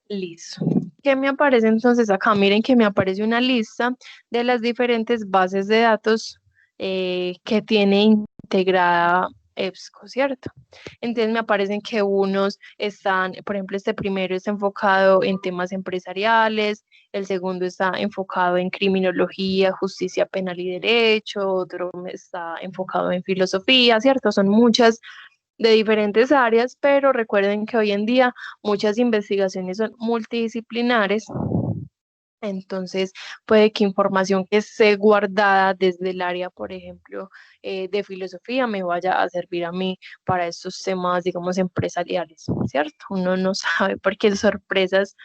Listo. ¿Qué me aparece entonces acá? Miren que me aparece una lista de las diferentes bases de datos que tiene integrada EBSCO, ¿cierto? Entonces me aparecen que unos están, por ejemplo, este primero está enfocado en temas empresariales, el segundo está enfocado en criminología, justicia penal y derecho, otro está enfocado en filosofía, ¿cierto? Son muchas de diferentes áreas, pero recuerden que hoy en día muchas investigaciones son multidisciplinares, entonces puede que información que esté guardada desde el área, por ejemplo, de filosofía me vaya a servir a mí para estos temas, digamos, empresariales, ¿cierto? Uno no sabe por qué sorpresas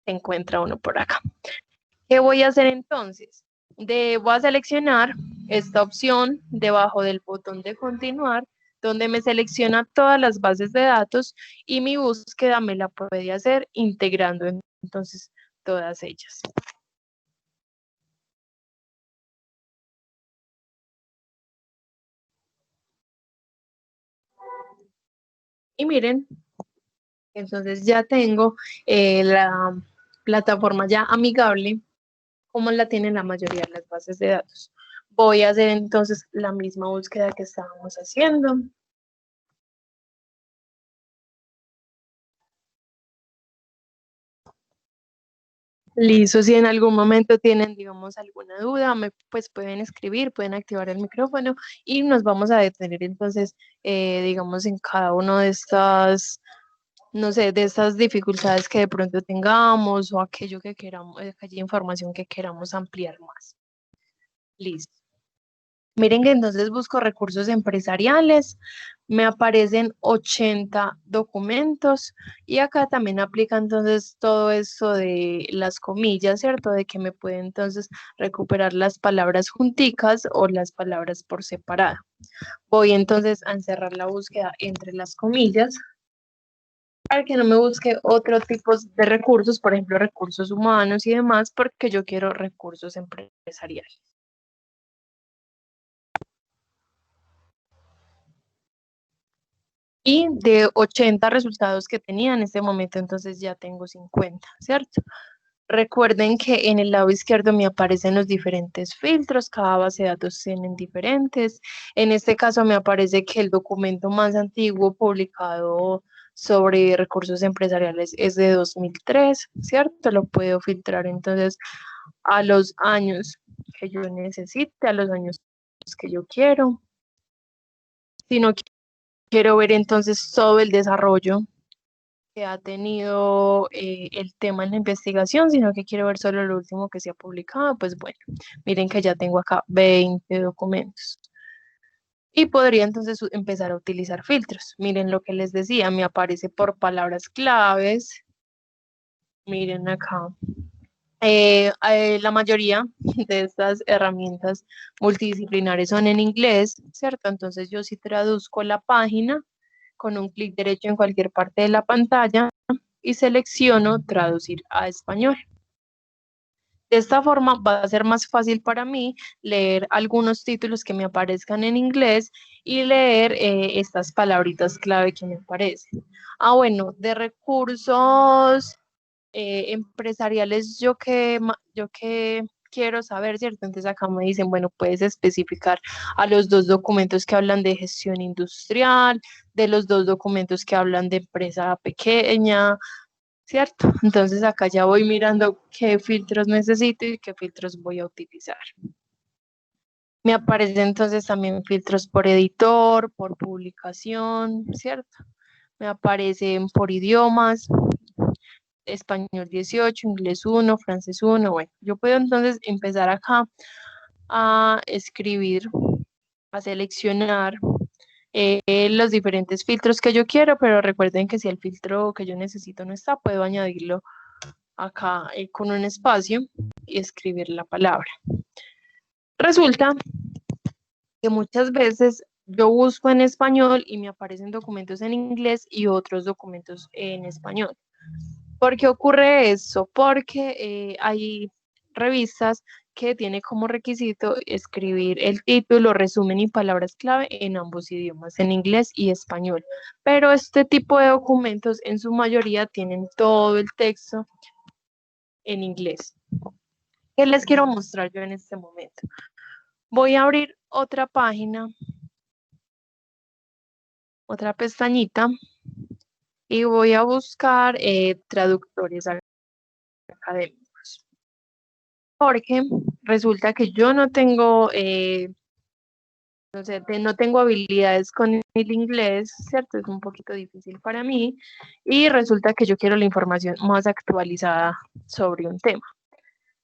se encuentra uno por acá. ¿Qué voy a hacer entonces? Voy a seleccionar esta opción debajo del botón de continuar, donde me selecciona todas las bases de datos y mi búsqueda me la puede hacer integrando entonces todas ellas. Y miren, entonces ya tengo la plataforma ya amigable, como la tienen la mayoría de las bases de datos. Voy a hacer entonces la misma búsqueda que estábamos haciendo. Listo, si en algún momento tienen, digamos, alguna duda, pues pueden escribir, pueden activar el micrófono y nos vamos a detener entonces, digamos, en cada una de estas, no sé, de estas dificultades que de pronto tengamos o aquello que queramos, aquella información que queramos ampliar más. Listo. Miren que entonces busco recursos empresariales, me aparecen 80 documentos y acá también aplica entonces todo esto de las comillas, ¿cierto? De que me puede entonces recuperar las palabras junticas o las palabras por separado. Voy entonces a encerrar la búsqueda entre las comillas para que no me busque otro tipo de recursos, por ejemplo, recursos humanos y demás, porque yo quiero recursos empresariales. Y de 80 resultados que tenía en este momento, entonces ya tengo 50, ¿cierto? Recuerden que en el lado izquierdo me aparecen los diferentes filtros, cada base de datos tienen diferentes. En este caso me aparece que el documento más antiguo publicado sobre recursos empresariales es de 2003, ¿cierto? Lo puedo filtrar entonces a los años que yo necesite, a los años que yo quiero. Si no quiero ver entonces todo el desarrollo que ha tenido el tema en la investigación, sino que quiero ver solo lo último que se ha publicado, pues bueno, miren que ya tengo acá 20 documentos. Y podría entonces empezar a utilizar filtros. Miren lo que les decía, me aparece por palabras claves. Miren acá. La mayoría de estas herramientas multidisciplinares son en inglés, ¿cierto? Entonces yo sí traduzco la página con un clic derecho en cualquier parte de la pantalla y selecciono traducir a español. De esta forma va a ser más fácil para mí leer algunos títulos que me aparezcan en inglés y leer estas palabritas clave que me aparecen. Ah, bueno, de recursos empresariales, yo que quiero saber, ¿cierto? Entonces acá me dicen, bueno, puedes especificar a los dos documentos que hablan de gestión industrial, de los dos documentos que hablan de empresa pequeña, ¿cierto? Entonces acá ya voy mirando qué filtros necesito y qué filtros voy a utilizar. Me aparecen entonces también filtros por editor, por publicación, ¿cierto? Me aparecen por idiomas, español 18, inglés 1, francés 1, bueno, yo puedo entonces empezar acá a escribir, a seleccionar los diferentes filtros que yo quiero, pero recuerden que si el filtro que yo necesito no está, puedo añadirlo acá con un espacio y escribir la palabra. Resulta que muchas veces yo busco en español y me aparecen documentos en inglés y otros documentos en español. ¿Por qué ocurre eso? Porque hay revistas que tienen como requisito escribir el título, resumen y palabras clave en ambos idiomas, en inglés y español. Pero este tipo de documentos en su mayoría tienen todo el texto en inglés. ¿Qué les quiero mostrar yo en este momento? Voy a abrir otra página, otra pestañita, y voy a buscar traductores académicos. Porque resulta que yo no tengo, no tengo habilidades con el inglés, ¿cierto? Es un poquito difícil para mí. Y resulta que yo quiero la información más actualizada sobre un tema.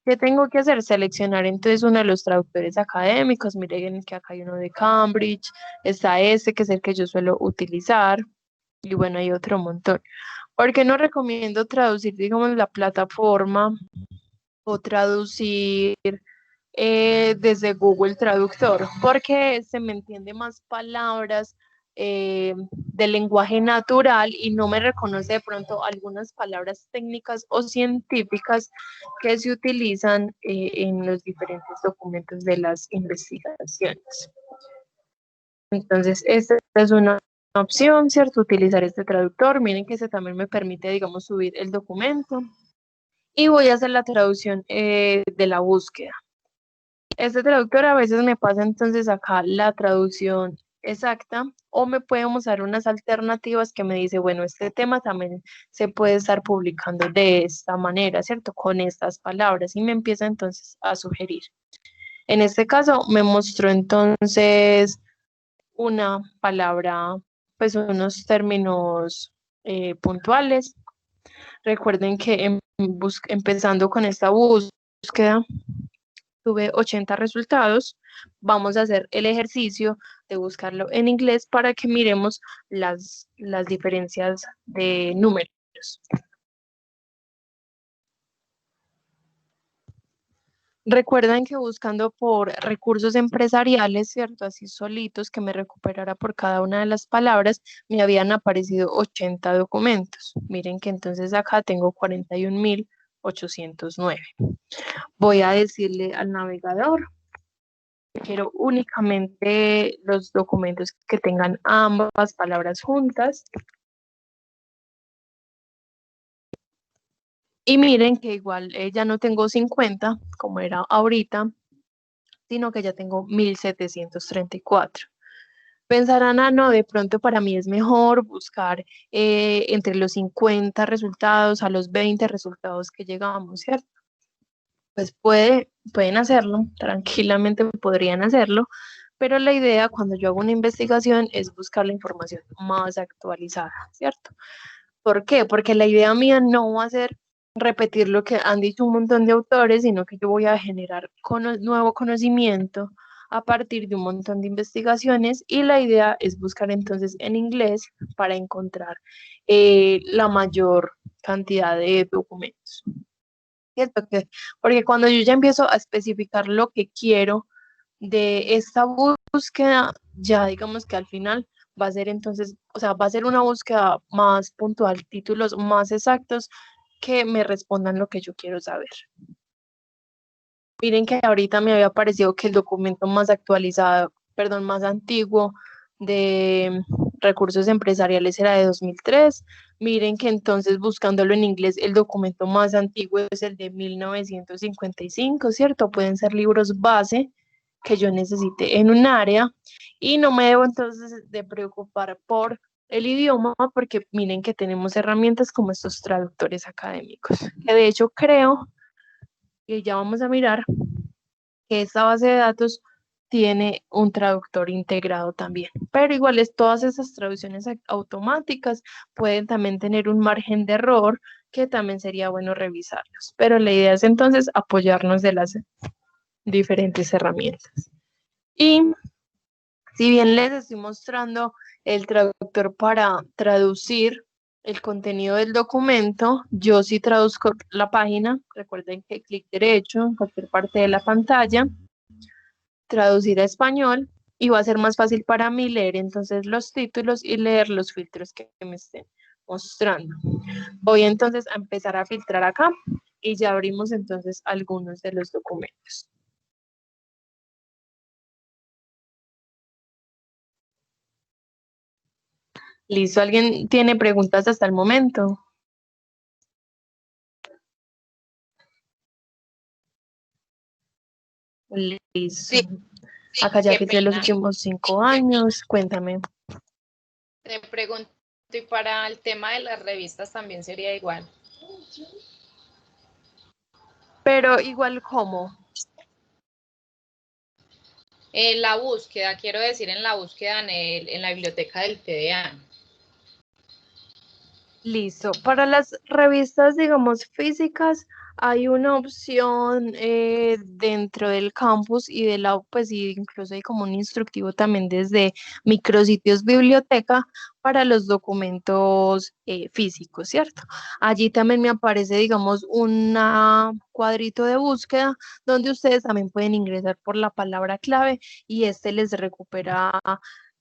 ¿Qué tengo que hacer? Seleccionar entonces uno de los traductores académicos. Miren que acá hay uno de Cambridge, está este que es el que yo suelo utilizar, y bueno, hay otro montón. Porque no recomiendo traducir, digamos, la plataforma o traducir desde Google Traductor, porque se me entiende más palabras del lenguaje natural y no me reconoce de pronto algunas palabras técnicas o científicas que se utilizan en los diferentes documentos de las investigaciones. Entonces, esta es una opción, ¿cierto? Utilizar este traductor. Miren que este también me permite, digamos, subir el documento. Y voy a hacer la traducción de la búsqueda. Este traductor a veces me pasa entonces acá la traducción exacta o me puede mostrar unas alternativas que me dice, bueno, este tema también se puede estar publicando de esta manera, ¿cierto? Con estas palabras y me empieza entonces a sugerir. En este caso me mostró entonces una palabra, pues unos términos puntuales. Recuerden que empezando con esta búsqueda, tuve 80 resultados. Vamos a hacer el ejercicio de buscarlo en inglés para que miremos las diferencias de números. Recuerden que buscando por recursos empresariales, ¿cierto? Así solitos, que me recuperara por cada una de las palabras, me habían aparecido 80 documentos. Miren que entonces acá tengo 41.809. Voy a decirle al navegador, quiero únicamente los documentos que tengan ambas palabras juntas. Y miren que igual ya no tengo 50, como era ahorita, sino que ya tengo 1.734. Pensarán, ah, no, de pronto para mí es mejor buscar entre los 50 resultados a los 20 resultados que llegamos, ¿cierto? Pues pueden hacerlo, tranquilamente podrían hacerlo, pero la idea cuando yo hago una investigación es buscar la información más actualizada, ¿cierto? ¿Por qué? Porque la idea mía no va a ser repetir lo que han dicho un montón de autores, sino que yo voy a generar nuevo conocimiento a partir de un montón de investigaciones y la idea es buscar entonces en inglés para encontrar la mayor cantidad de documentos. ¿Cierto? Porque cuando yo ya empiezo a especificar lo que quiero de esta búsqueda, ya digamos que al final va a ser entonces, o sea, va a ser una búsqueda más puntual, títulos más exactos que me respondan lo que yo quiero saber. Miren que ahorita me había parecido que el documento más actualizado, perdón, más antiguo de recursos empresariales era de 2003. Miren que entonces buscándolo en inglés, el documento más antiguo es el de 1955, ¿cierto? Pueden ser libros base que yo necesite en un área y no me debo entonces de preocupar por el idioma porque miren que tenemos herramientas como estos traductores académicos, que de hecho creo que ya vamos a mirar que esta base de datos tiene un traductor integrado también, pero igual todas esas traducciones automáticas pueden también tener un margen de error que también sería bueno revisarlos, pero la idea es entonces apoyarnos de las diferentes herramientas. Y si bien les estoy mostrando el traductor para traducir el contenido del documento, yo sí traduzco la página. Recuerden que clic derecho en cualquier parte de la pantalla, traducir a español, y va a ser más fácil para mí leer entonces los títulos y leer los filtros que me estén mostrando. Voy entonces a empezar a filtrar acá y ya abrimos entonces algunos de los documentos. ¿Listo? ¿Alguien tiene preguntas hasta el momento? Listo. Sí, Acá ya qué filtré los pena. últimos 5 años. Cuéntame. Te pregunto, y para el tema de las revistas también sería igual. Pero igual, ¿cómo? En la búsqueda, quiero decir en la búsqueda en la biblioteca del TDA. Listo. Para las revistas, digamos, físicas, hay una opción dentro del campus y de la, pues y incluso hay como un instructivo también desde micrositios biblioteca para los documentos físicos, ¿cierto? Allí también me aparece, digamos, un cuadrito de búsqueda donde ustedes también pueden ingresar por la palabra clave y este les recupera,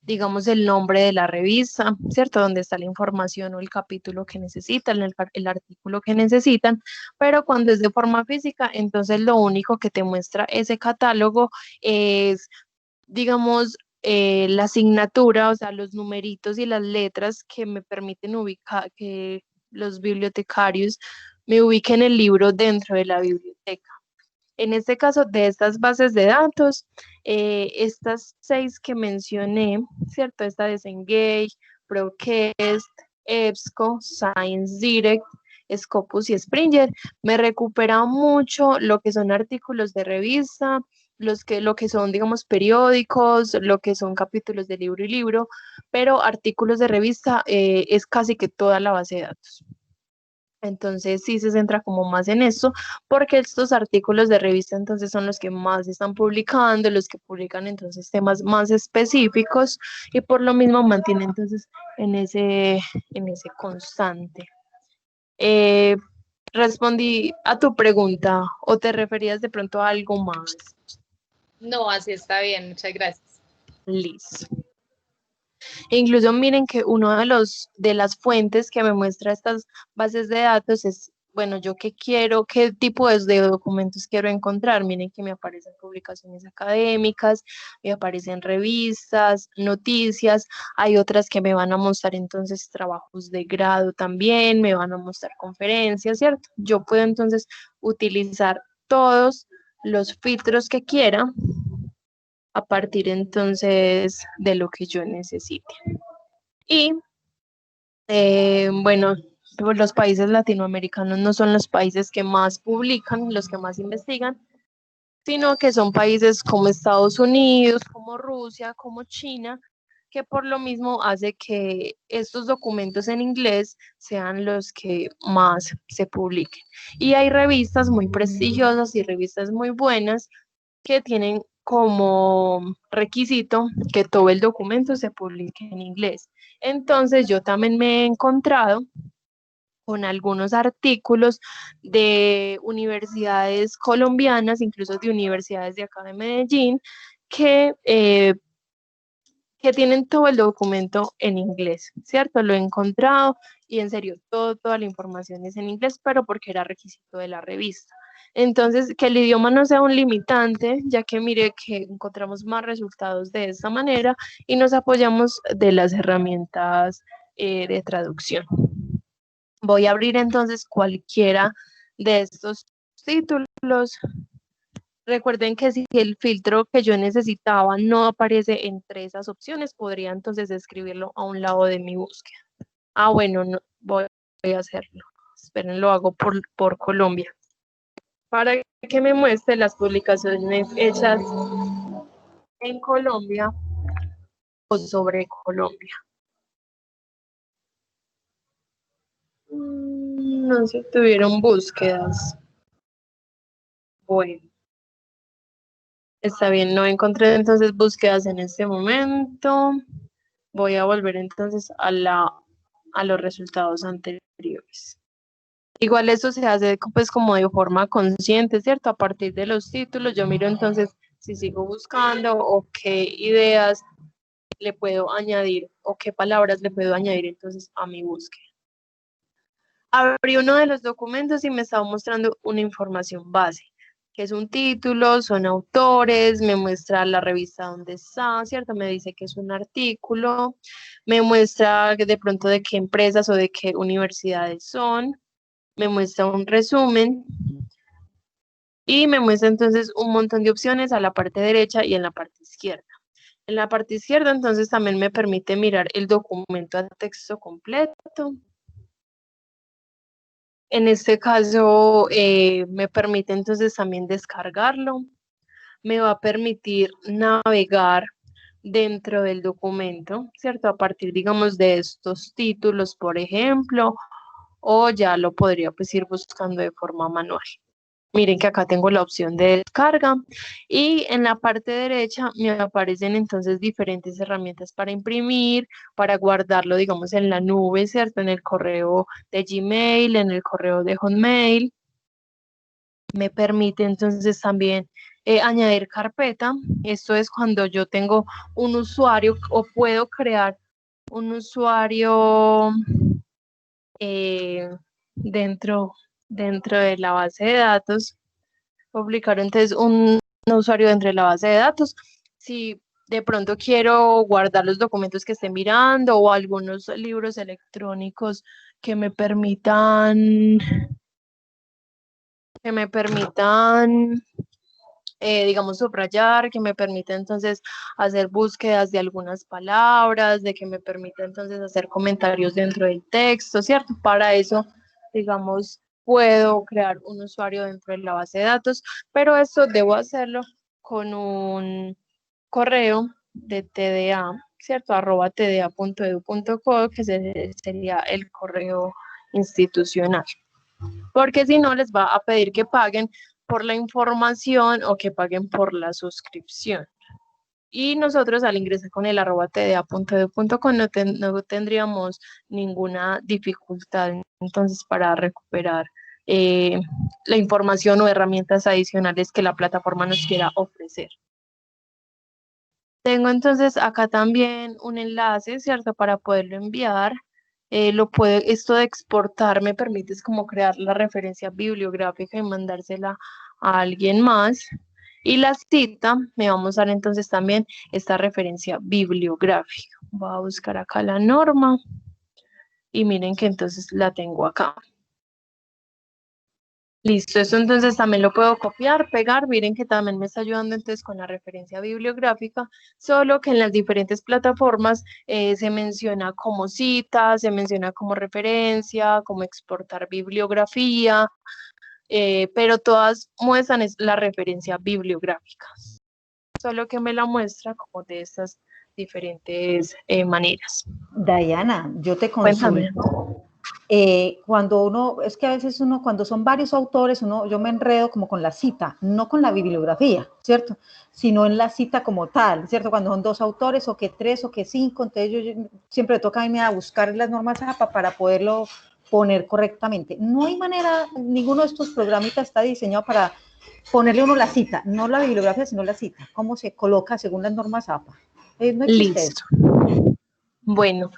digamos, el nombre de la revista, ¿cierto? Donde está la información o el capítulo que necesitan, el artículo que necesitan, pero cuando es de forma física, entonces lo único que te muestra ese catálogo es, digamos, la asignatura, o sea, los numeritos y las letras que me permiten ubicar, que los bibliotecarios me ubiquen el libro dentro de la biblioteca. En este caso, de estas bases de datos, estas 6 que mencioné, ¿cierto? Esta de Cengage, Proquest, EBSCO, Science Direct, Scopus y Springer, me recupera mucho lo que son artículos de revista, lo que son, digamos, periódicos, lo que son capítulos de libro y libro, pero artículos de revista es casi que toda la base de datos. Entonces sí se centra como más en eso, porque estos artículos de revista entonces son los que más están publicando, los que publican entonces temas más específicos y por lo mismo mantiene entonces en ese constante. Eh, ¿Respondí a tu pregunta o te referías de pronto a algo más? No, así está bien, muchas gracias. Listo. Incluso miren que uno de las fuentes que me muestra estas bases de datos es, bueno, yo qué quiero, qué tipo de documentos quiero encontrar. Miren que me aparecen publicaciones académicas, me aparecen revistas, noticias, hay otras que me van a mostrar entonces trabajos de grado también, me van a mostrar conferencias, ¿cierto? Yo puedo entonces utilizar todos los filtros que quiera a partir entonces de lo que yo necesite. Y bueno, pues los países latinoamericanos no son los países que más publican, los que más investigan, sino que son países como Estados Unidos, como Rusia, como China, que por lo mismo hace que estos documentos en inglés sean los que más se publiquen. Y hay revistas muy prestigiosas y revistas muy buenas que tienen como requisito que todo el documento se publique en inglés. Entonces yo también me he encontrado con algunos artículos de universidades colombianas, incluso de universidades de acá de Medellín, que tienen todo el documento en inglés, ¿cierto? Lo he encontrado y en serio, toda la información es en inglés, pero porque era requisito de la revista. Entonces, que el idioma no sea un limitante, ya que mire que encontramos más resultados de esta manera y nos apoyamos de las herramientas de traducción. Voy a abrir entonces cualquiera de estos títulos. Recuerden que si el filtro que yo necesitaba no aparece entre esas opciones, podría entonces escribirlo a un lado de mi búsqueda. Ah, bueno, no, voy a hacerlo. Esperen, lo hago por Colombia. Para que me muestre las publicaciones hechas en Colombia o sobre Colombia. No se tuvieron búsquedas. Bueno. Está bien, no encontré entonces búsquedas en este momento. Voy a volver entonces a los resultados anteriores. Igual eso se hace pues como de forma consciente, ¿cierto? A partir de los títulos, yo miro entonces si sigo buscando o qué ideas le puedo añadir o qué palabras le puedo añadir entonces a mi búsqueda. Abrí uno de los documentos y me estaba mostrando una información base, que es un título, son autores, me muestra la revista donde está, ¿cierto? Me dice que es un artículo, me muestra de pronto de qué empresas o de qué universidades son, me muestra un resumen y me muestra entonces un montón de opciones a la parte derecha y en la parte izquierda. En la parte izquierda entonces también me permite mirar el documento a texto completo. En este caso me permite entonces también descargarlo. Me va a permitir navegar dentro del documento, ¿cierto? A partir, digamos, de estos títulos, por ejemplo, o ya lo podría pues ir buscando de forma manual. Miren que acá tengo la opción de descarga y en la parte derecha me aparecen entonces diferentes herramientas para imprimir, para guardarlo, digamos, en la nube, ¿cierto? En el correo de Gmail, en el correo de Hotmail. Me permite entonces también añadir carpeta. Esto es cuando yo tengo un usuario o puedo crear un usuario dentro de la base de datos, publicar entonces un usuario dentro de la base de datos. Si de pronto quiero guardar los documentos que esté mirando o algunos libros electrónicos que me permitan, digamos, subrayar, que me permita entonces hacer búsquedas de algunas palabras, de que me permita entonces hacer comentarios dentro del texto, ¿cierto? Para eso, digamos, puedo crear un usuario dentro de la base de datos, pero esto debo hacerlo con un correo de TDA, ¿cierto? @tda.edu.co, que sería el correo institucional. Porque si no, les va a pedir que paguen por la información o que paguen por la suscripción. Y nosotros al ingresar con el @tda.edu.co no tendríamos ninguna dificultad entonces para recuperar la información o herramientas adicionales que la plataforma nos quiera ofrecer. Tengo entonces acá también un enlace, ¿cierto? Para poderlo enviar. Esto de exportar me permite es como crear la referencia bibliográfica y mandársela a alguien más. Y la cita, me va a mostrar entonces también esta referencia bibliográfica. Voy a buscar acá la norma y miren que entonces la tengo acá. Listo, esto entonces también lo puedo copiar, pegar, miren que también me está ayudando entonces con la referencia bibliográfica, solo que en las diferentes plataformas se menciona como cita, se menciona como referencia, como exportar bibliografía, pero todas muestran la referencia bibliográfica, solo que me la muestra como de estas diferentes maneras. Diana, yo te Cuéntame. consulto. Cuando uno, es que a veces uno, cuando son varios autores, yo me enredo como con la cita, no con la bibliografía, ¿cierto? Sino en la cita como tal, ¿cierto? Cuando son 2 autores, o que 3, o que 5, entonces yo siempre me toca irme a buscar las normas APA para poderlo poner correctamente. No hay manera, ninguno de estos programitas está diseñado para ponerle uno la cita, no la bibliografía, sino la cita, cómo se coloca según las normas APA. No existe Listo. eso. Bueno,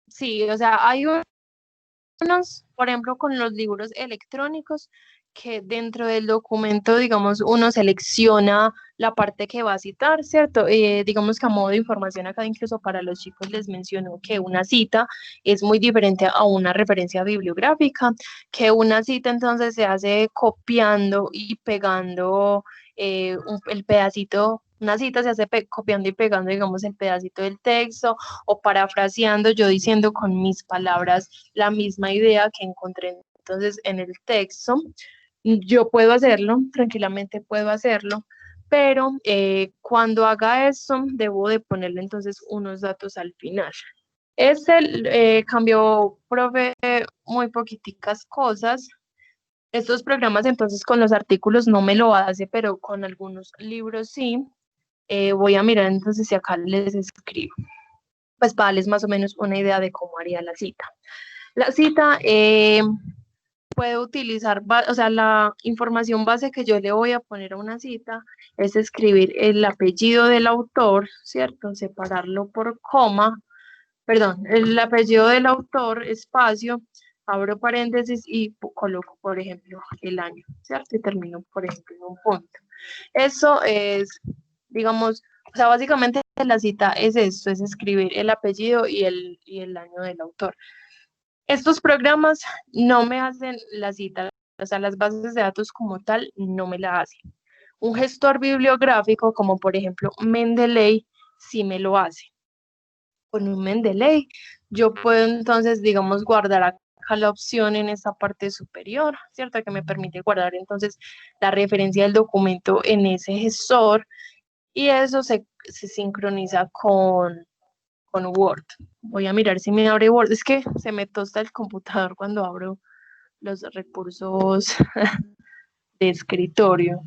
sí, o sea, hay unos, por ejemplo, con los libros electrónicos, que dentro del documento, digamos, uno selecciona la parte que va a citar, ¿cierto? Digamos que a modo de información acá, incluso para los chicos les menciono que una cita es muy diferente a una referencia bibliográfica, que una cita entonces se hace copiando y pegando el pedacito. Una cita se hace copiando y pegando, digamos, el pedacito del texto o parafraseando, yo diciendo con mis palabras la misma idea que encontré entonces en el texto. Yo puedo hacerlo, tranquilamente puedo hacerlo, pero cuando haga eso, debo de ponerle entonces unos datos al final. Cambió, profe, muy poquiticas cosas. Estos programas entonces con los artículos no me lo hace, pero con algunos libros sí. Voy a mirar entonces si acá les escribo, pues para darles más o menos una idea de cómo haría la cita. La cita puedo utilizar, o sea, la información base que yo le voy a poner a una cita es escribir el apellido del autor, ¿cierto? Separarlo por coma, perdón, el apellido del autor, espacio, abro paréntesis y coloco, por ejemplo, el año, ¿cierto? Y termino, por ejemplo, en un punto. Eso es, digamos, o sea, básicamente la cita es esto, es escribir el apellido y el año del autor. Estos programas no me hacen la cita, o sea, las bases de datos como tal no me la hacen. Un gestor bibliográfico, como por ejemplo Mendeley, sí me lo hace. Con un Mendeley, yo puedo entonces, digamos, guardar acá la opción en esta parte superior, ¿cierto? Que me permite guardar entonces la referencia del documento en ese gestor y eso se sincroniza con Word. Voy a mirar si me abre Word. Es que se me tosta el computador cuando abro los recursos de escritorio.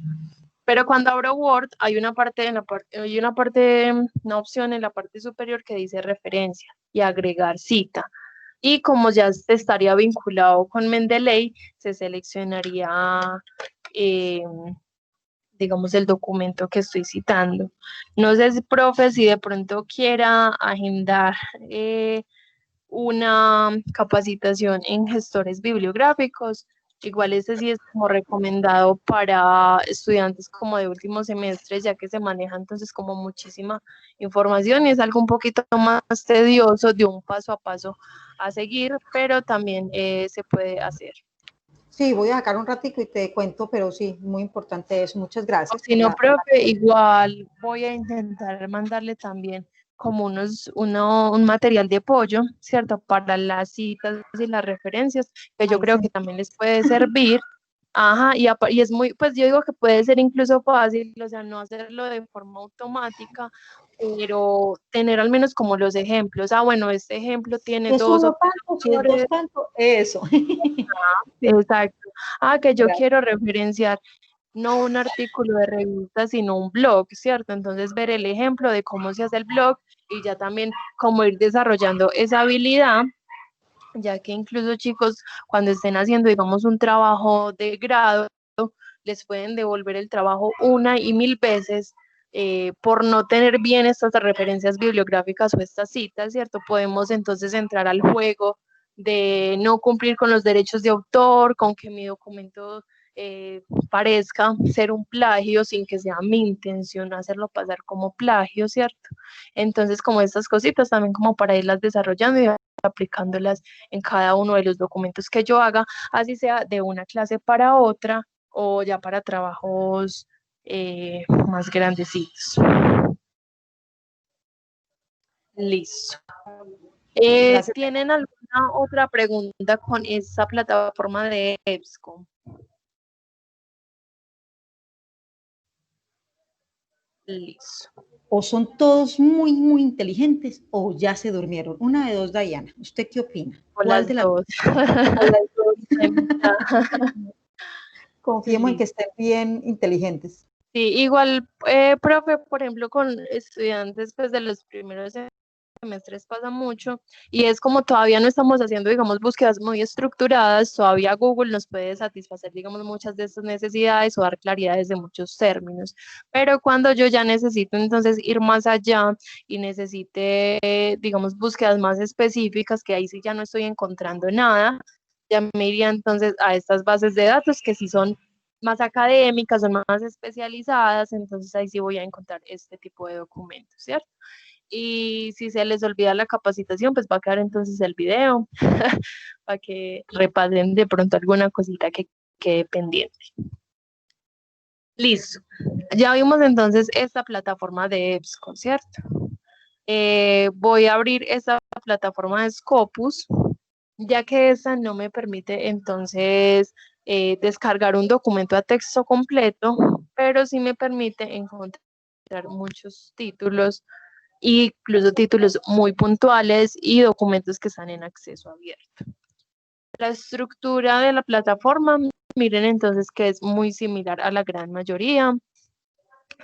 Pero cuando abro Word hay una una opción en la parte superior que dice referencia y agregar cita. Y como ya estaría vinculado con Mendeley, se seleccionaría, digamos, el documento que estoy citando. No sé, si, profe, si de pronto quiera agendar una capacitación en gestores bibliográficos. Igual ese sí es como recomendado para estudiantes como de último semestre, ya que se maneja entonces como muchísima información y es algo un poquito más tedioso de un paso a paso a seguir, pero también se puede hacer. Sí, voy a sacar un ratico y te cuento, pero sí, muy importante eso. Muchas O gracias si por no, la... profe, igual voy a intentar mandarle también como un material de apoyo, ¿cierto? Para las citas y las referencias, que yo Ay, creo sí. que también les puede servir. Ajá, y es muy, pues yo digo que puede ser incluso fácil, o sea, no hacerlo de forma automática, pero tener al menos como los ejemplos. Ah, bueno, este ejemplo tiene Es dos o uno tres tanto, si es autores. dos tanto, eso. Exacto. Ah, que yo Gracias. quiero referenciar no un artículo de revista, sino un blog, ¿cierto? Entonces ver el ejemplo de cómo se hace el blog y ya también cómo ir desarrollando esa habilidad, ya que incluso chicos, cuando estén haciendo, digamos, un trabajo de grado, les pueden devolver el trabajo una y mil veces por no tener bien estas referencias bibliográficas o estas citas, ¿cierto? Podemos entonces entrar al juego de no cumplir con los derechos de autor, con que mi documento parezca ser un plagio sin que sea mi intención hacerlo pasar como plagio, ¿cierto? Entonces, como estas cositas también como para irlas desarrollando y aplicándolas en cada uno de los documentos que yo haga, así sea de una clase para otra o ya para trabajos más grandecitos. Listo. Gracias. ¿Tienen alguna otra pregunta con esta plataforma de EBSCO? Listo. O son todos muy, muy inteligentes o ya se durmieron. Una de dos, Diana. ¿Usted qué opina? O ¿Cuál las de las dos. o las dos? Confiemos en que Listo. estén bien inteligentes. Sí, igual, profe, por ejemplo, con estudiantes pues, de los primeros semestres pasa mucho y es como todavía no estamos haciendo, digamos, búsquedas muy estructuradas, todavía Google nos puede satisfacer, digamos, muchas de estas necesidades o dar claridades de muchos términos, pero cuando yo ya necesito entonces ir más allá y necesite, digamos, búsquedas más específicas, que ahí sí ya no estoy encontrando nada, ya me iría entonces a estas bases de datos que sí son más académicas, son más especializadas, entonces ahí sí voy a encontrar este tipo de documentos, ¿cierto? Y si se les olvida la capacitación, pues va a quedar entonces el video para que repasen de pronto alguna cosita que quede pendiente. Listo. Ya vimos entonces esta plataforma de EBSCO, ¿cierto? Voy a abrir esta plataforma de Scopus, ya que esta no me permite entonces descargar un documento a texto completo, pero sí me permite encontrar muchos títulos, incluso títulos muy puntuales y documentos que están en acceso abierto. La estructura de la plataforma, miren entonces que es muy similar a la gran mayoría.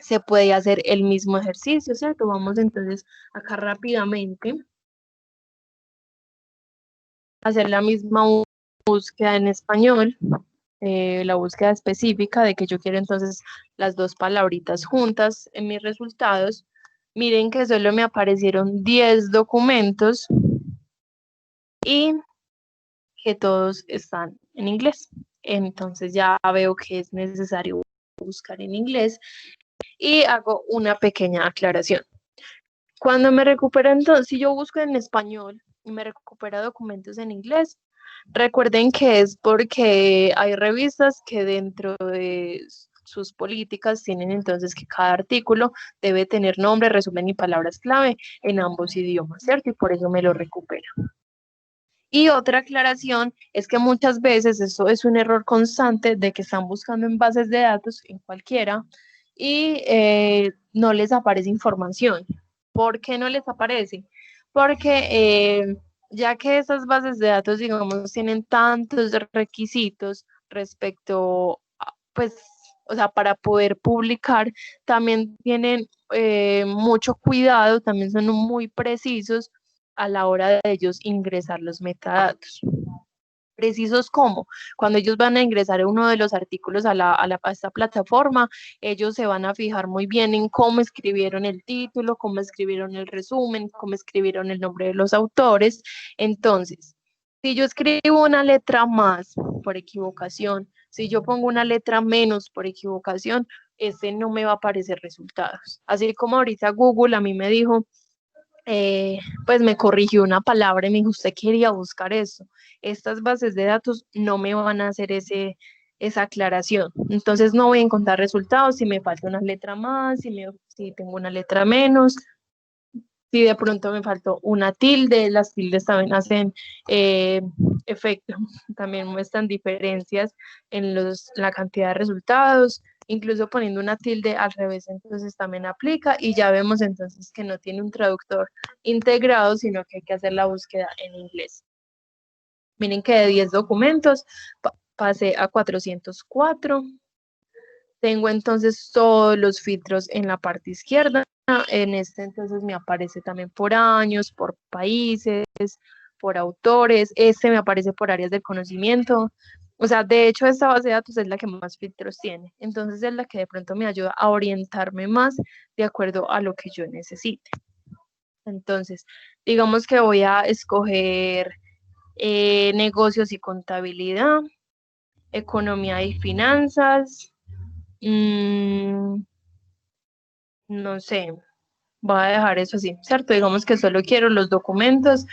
Se puede hacer el mismo ejercicio, ¿cierto? Vamos entonces acá rápidamente a hacer la misma búsqueda en español, la búsqueda específica de que yo quiero entonces las dos palabritas juntas en mis resultados, miren que solo me aparecieron 10 documentos y que todos están en inglés. Entonces ya veo que es necesario buscar en inglés y hago una pequeña aclaración. Cuando me recupera, entonces, si yo busco en español y me recupera documentos en inglés, recuerden que es porque hay revistas que dentro de sus políticas tienen entonces que cada artículo debe tener nombre, resumen y palabras clave en ambos idiomas, ¿cierto? Y por eso me lo recupera. Y otra aclaración es que muchas veces eso es un error constante de que están buscando en bases de datos, en cualquiera, y no les aparece información. ¿Por qué no les aparece? Porque ya que esas bases de datos, digamos, tienen tantos requisitos respecto a, pues, o sea, para poder publicar, también tienen mucho cuidado, también son muy precisos a la hora de ellos ingresar los metadatos. Precisos como cuando ellos van a ingresar uno de los artículos a esta plataforma, ellos se van a fijar muy bien en cómo escribieron el título, cómo escribieron el resumen, cómo escribieron el nombre de los autores. Entonces, si yo escribo una letra más por equivocación, si yo pongo una letra menos por equivocación, ese no me va a aparecer resultados. Así como ahorita Google a mí me dijo, pues me corrigió una palabra y me dijo, usted quería buscar eso. Estas bases de datos no me van a hacer esa aclaración. Entonces no voy a encontrar resultados si me falta una letra más, si tengo una letra menos, si de pronto me faltó una tilde. Las tildes también hacen efecto, también muestran diferencias en la cantidad de resultados. Incluso poniendo una tilde al revés, entonces también aplica y ya vemos entonces que no tiene un traductor integrado, sino que hay que hacer la búsqueda en inglés. Miren que de 10 documentos pasé a 404. Tengo entonces todos los filtros en la parte izquierda. En este entonces me aparece también por años, por países, por autores. Este me aparece por áreas del conocimiento. O sea, de hecho, esta base de datos es la que más filtros tiene. Entonces es la que de pronto me ayuda a orientarme más de acuerdo a lo que yo necesite. Entonces, digamos que voy a escoger negocios y contabilidad, economía y finanzas. No sé, voy a dejar eso así, ¿cierto? Digamos que solo quiero los documentos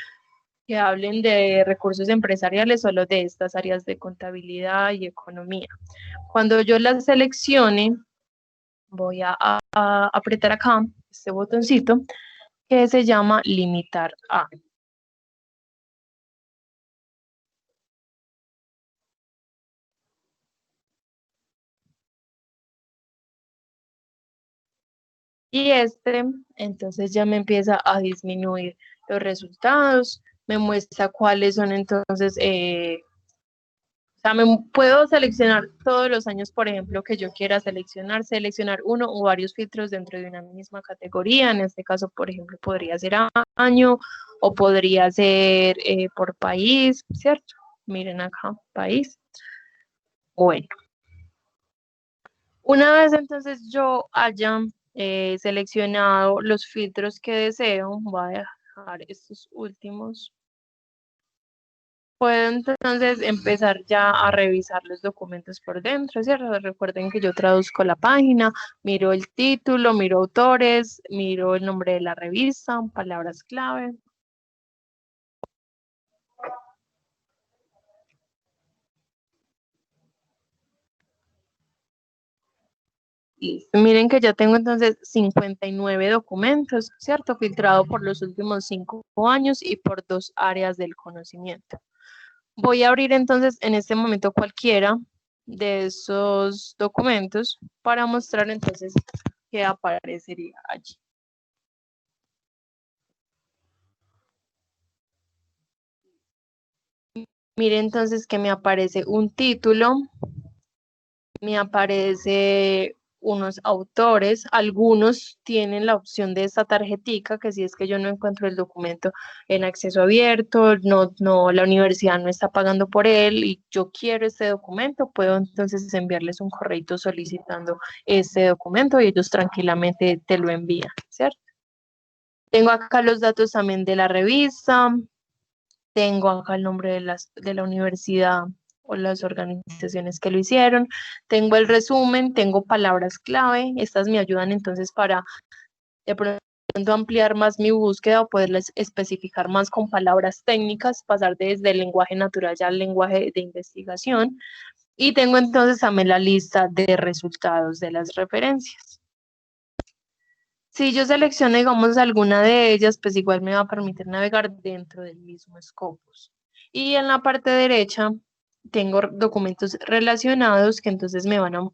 que hablen de recursos empresariales, solo de estas áreas de contabilidad y economía. Cuando yo las seleccione, voy a apretar acá este botoncito que se llama limitar a. Y entonces ya me empieza a disminuir los resultados, me muestra cuáles son entonces, o sea, puedo seleccionar todos los años, por ejemplo, que yo quiera seleccionar uno o varios filtros dentro de una misma categoría. En este caso, por ejemplo, podría ser año o podría ser por país, ¿cierto? Miren acá, país. Bueno, una vez entonces yo haya seleccionado los filtros que deseo, voy a dejar estos últimos. Puedo entonces empezar ya a revisar los documentos por dentro, ¿cierto? Recuerden que yo traduzco la página, miro el título, miro autores, miro el nombre de la revista, palabras clave. Listo. Miren que ya tengo entonces 59 documentos, ¿cierto? Filtrado por los últimos 5 años y por 2 áreas del conocimiento. Voy a abrir entonces en este momento cualquiera de esos documentos para mostrar entonces qué aparecería allí. Mire entonces que me aparece un título, me aparece unos autores, algunos tienen la opción de esta tarjetica, que si es que yo no encuentro el documento en acceso abierto, la universidad no está pagando por él y yo quiero este documento, puedo entonces enviarles un correo solicitando este documento y ellos tranquilamente te lo envían, ¿cierto? Tengo acá los datos también de la revista, tengo acá el nombre de la universidad o las organizaciones que lo hicieron, tengo el resumen, tengo palabras clave, estas me ayudan entonces para de pronto ampliar más mi búsqueda o poderles especificar más con palabras técnicas, pasar desde el lenguaje natural ya al lenguaje de investigación, y tengo entonces también la lista de resultados de las referencias. Si yo selecciono, digamos, alguna de ellas, pues igual me va a permitir navegar dentro del mismo Scopus. Y en la parte derecha tengo documentos relacionados que entonces me van a,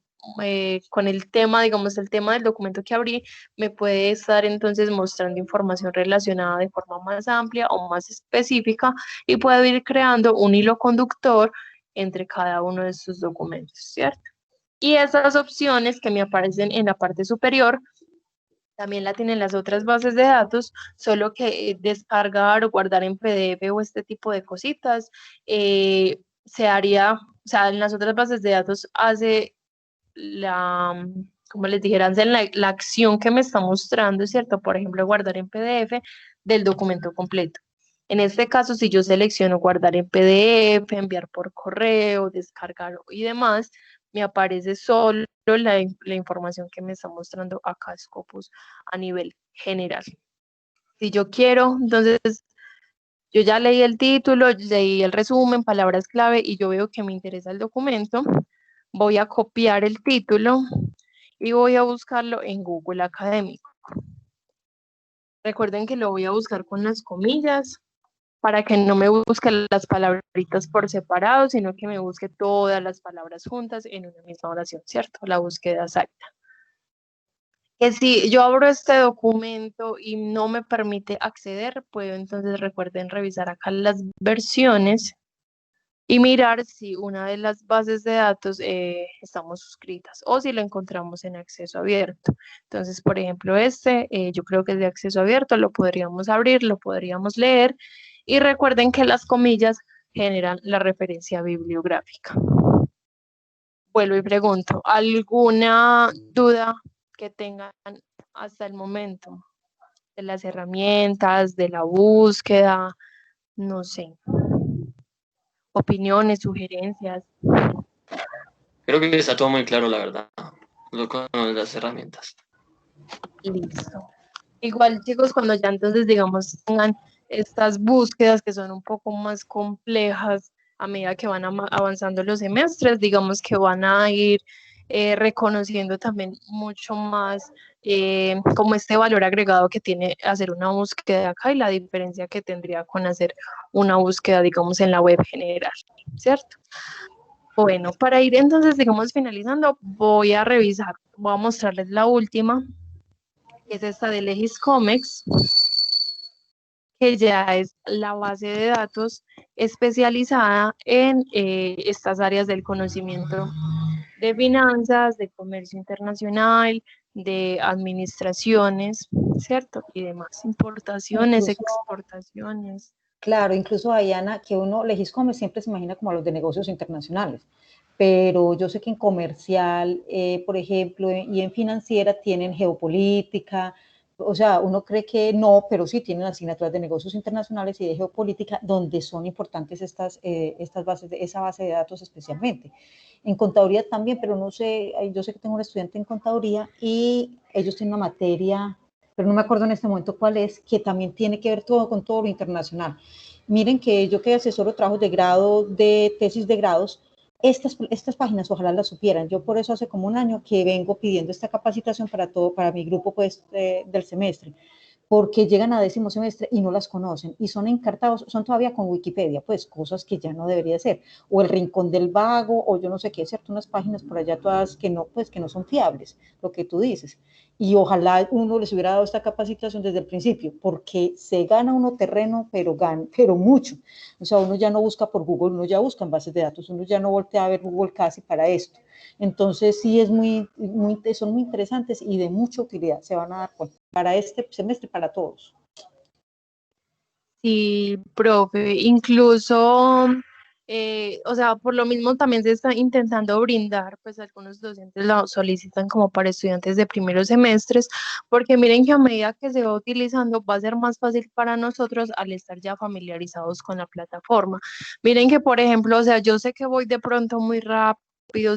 con el tema, digamos, el tema del documento que abrí, me puede estar entonces mostrando información relacionada de forma más amplia o más específica y puedo ir creando un hilo conductor entre cada uno de estos documentos, ¿cierto? Y esas opciones que me aparecen en la parte superior también la tienen las otras bases de datos, solo que descargar o guardar en PDF o este tipo de cositas se haría, o sea, en las otras bases de datos hace como les dijera, hacen la acción que me está mostrando, ¿cierto? Por ejemplo, guardar en PDF del documento completo. En este caso, si yo selecciono guardar en PDF, enviar por correo, descargar y demás, me aparece solo la información que me está mostrando acá Scopus a nivel general. Si yo quiero, entonces, yo ya leí el título, leí el resumen, palabras clave y yo veo que me interesa el documento, voy a copiar el título y voy a buscarlo en Google Académico. Recuerden que lo voy a buscar con las comillas para que no me busque las palabritas por separado, sino que me busque todas las palabras juntas en una misma oración, ¿cierto? La búsqueda exacta. Que si yo abro este documento y no me permite acceder, puedo entonces, recuerden revisar acá las versiones y mirar si una de las bases de datos estamos suscritas o si la encontramos en acceso abierto. Entonces, por ejemplo, yo creo que es de acceso abierto, lo podríamos abrir, lo podríamos leer y recuerden que las comillas generan la referencia bibliográfica. Vuelvo y pregunto, ¿alguna duda que tengan hasta el momento de las herramientas, de la búsqueda? No sé. Opiniones, sugerencias. Creo que está todo muy claro, la verdad, con las herramientas. Listo. Igual, chicos, cuando ya entonces, digamos, tengan estas búsquedas que son un poco más complejas a medida que van avanzando los semestres, digamos que van a ir reconociendo también mucho más como este valor agregado que tiene hacer una búsqueda acá y la diferencia que tendría con hacer una búsqueda, digamos, en la web general, ¿cierto? Bueno, para ir entonces, digamos, finalizando, voy a revisar, voy a mostrarles la última, que es esta de Legiscomex, que ya es la base de datos especializada en estas áreas del conocimiento de finanzas, de comercio internacional, de administraciones, ¿cierto? Y demás, importaciones, exportaciones. Claro, incluso Diana, que uno, Legiscomer siempre se imagina como a los de negocios internacionales, pero yo sé que en comercial, por ejemplo, y en financiera tienen geopolítica, o sea, uno cree que no, pero sí tienen asignaturas de negocios internacionales y de geopolítica, donde son importantes estas bases, esa base de datos especialmente. En contaduría también, pero no sé, yo sé que tengo un estudiante en contaduría y ellos tienen una materia, pero no me acuerdo en este momento cuál es, que también tiene que ver todo con todo lo internacional. Miren que yo que asesoro trabajos de grado, de tesis de grados, estas páginas ojalá las supieran. Yo por eso hace como un año que vengo pidiendo esta capacitación para mi grupo pues, del semestre, porque llegan a 10º semestre y no las conocen y son encartados, son todavía con Wikipedia, pues cosas que ya no debería ser, o el Rincón del Vago, o yo no sé qué, cierto, unas páginas por allá todas que no, pues que no son fiables, lo que tú dices. Y ojalá uno les hubiera dado esta capacitación desde el principio, porque se gana uno terreno, pero mucho. O sea, uno ya no busca por Google, uno ya busca en bases de datos, uno ya no voltea a ver Google casi para esto. Entonces sí es son muy interesantes y de mucha utilidad, se van a dar cuenta, para este semestre, para todos. Sí, profe, incluso, o sea, por lo mismo también se está intentando brindar, pues algunos docentes lo solicitan como para estudiantes de primeros semestres, porque miren que a medida que se va utilizando va a ser más fácil para nosotros al estar ya familiarizados con la plataforma. Miren que, por ejemplo, o sea, yo sé que voy de pronto muy rápido,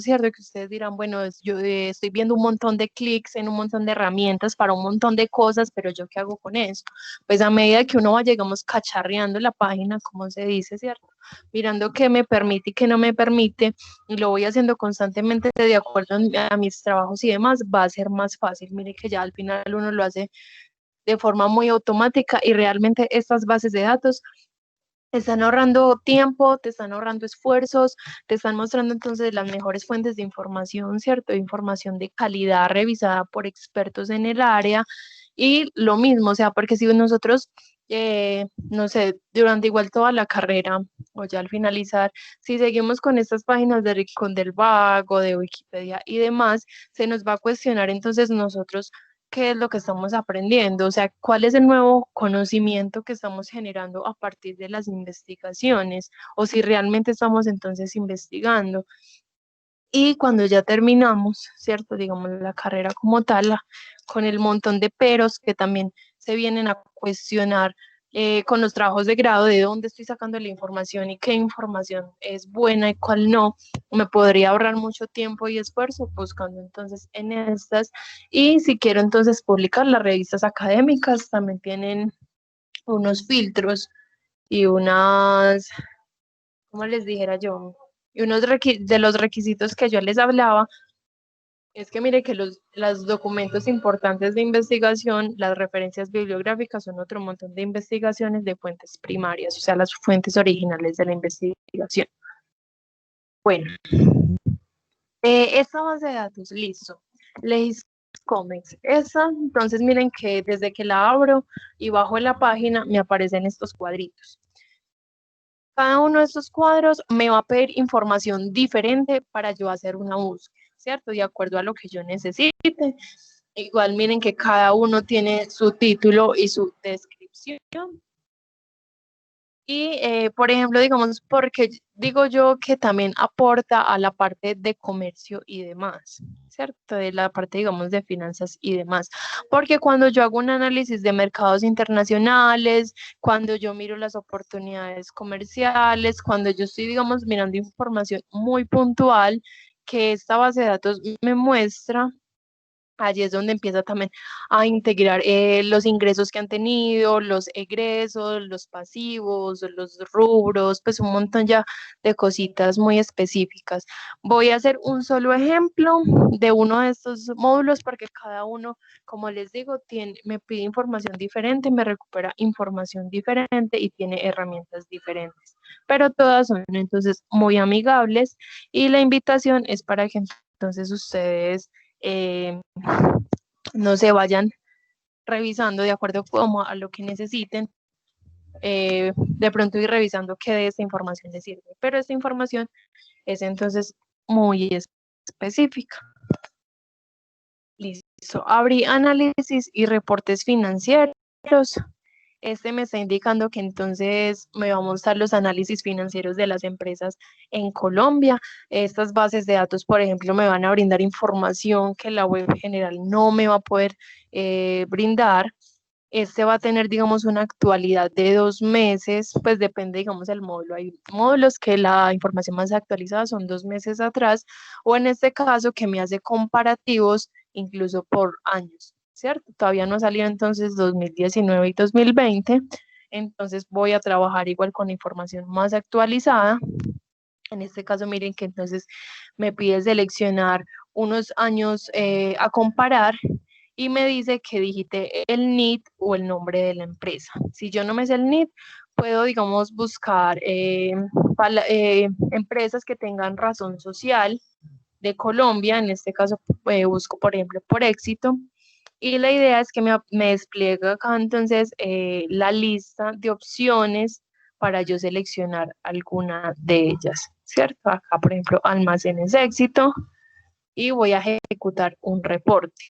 ¿cierto? Que ustedes dirán, bueno, yo estoy viendo un montón de clics en un montón de herramientas para un montón de cosas, pero ¿yo qué hago con eso? Pues a medida que uno va, llegamos cacharreando la página, como se dice, ¿cierto? Mirando qué me permite y qué no me permite, y lo voy haciendo constantemente de acuerdo a mis trabajos y demás, va a ser más fácil. Mire que ya al final uno lo hace de forma muy automática y realmente estas bases de datos te están ahorrando tiempo, te están ahorrando esfuerzos, te están mostrando entonces las mejores fuentes de información, ¿cierto? Información de calidad revisada por expertos en el área. Y lo mismo, o sea, porque si nosotros, no sé, durante igual toda la carrera o ya al finalizar, si seguimos con estas páginas de Rincón del Vago, de Wikipedia y demás, se nos va a cuestionar entonces nosotros qué es lo que estamos aprendiendo, o sea, cuál es el nuevo conocimiento que estamos generando a partir de las investigaciones, o si realmente estamos entonces investigando. Y cuando ya terminamos, ¿cierto? Digamos, la carrera como tal, con el montón de peros que también se vienen a cuestionar con los trabajos de grado, de dónde estoy sacando la información y qué información es buena y cuál no, me podría ahorrar mucho tiempo y esfuerzo buscando entonces en estas. Y si quiero entonces publicar, las revistas académicas también tienen unos filtros y unas, ¿cómo les dijera yo? Y unos de los requisitos que yo les hablaba es que mire que los documentos importantes de investigación, las referencias bibliográficas son otro montón de investigaciones de fuentes primarias, o sea, las fuentes originales de la investigación. Bueno, esta base de datos, listo. LexComex. Esa, entonces miren que desde que la abro y bajo la página me aparecen estos cuadritos. Cada uno de estos cuadros me va a pedir información diferente para yo hacer una búsqueda, ¿cierto? De acuerdo a lo que yo necesite. Igual miren que cada uno tiene su título y su descripción. Y, por ejemplo, digamos, porque digo yo que también aporta a la parte de comercio y demás, ¿cierto? De la parte, digamos, de finanzas y demás. Porque cuando yo hago un análisis de mercados internacionales, cuando yo miro las oportunidades comerciales, cuando yo estoy, digamos, mirando información muy puntual que esta base de datos me muestra, allí es donde empieza también a integrar los ingresos que han tenido, los egresos, los pasivos, los rubros, pues un montón ya de cositas muy específicas. Voy a hacer un solo ejemplo de uno de estos módulos porque cada uno, como les digo, me pide información diferente, me recupera información diferente y tiene herramientas diferentes, pero todas son entonces muy amigables y la invitación es para que entonces ustedes no se vayan revisando de acuerdo como a lo que necesiten, de pronto ir revisando qué de esta información les sirve, pero esta información es entonces muy específica. Listo, abrí análisis y reportes financieros. Este me está indicando que entonces me va a mostrar los análisis financieros de las empresas en Colombia. Estas bases de datos, por ejemplo, me van a brindar información que la web general no me va a poder brindar. Este va a tener, digamos, una actualidad de 2 meses, pues depende, digamos, del módulo. Hay módulos que la información más actualizada son 2 meses atrás, o en este caso que me hace comparativos incluso por años, ¿cierto? Todavía no salió entonces 2019 y 2020, entonces voy a trabajar igual con información más actualizada. En este caso, miren que entonces me pide seleccionar unos años a comparar y me dice que digite el NID o el nombre de la empresa. Si yo no me sé el NID, puedo, digamos, buscar empresas que tengan razón social de Colombia, en este caso busco, por ejemplo, por Éxito, y la idea es que me despliegue acá entonces la lista de opciones para yo seleccionar alguna de ellas, ¿cierto? Acá, por ejemplo, almacenes Éxito, y voy a ejecutar un reporte.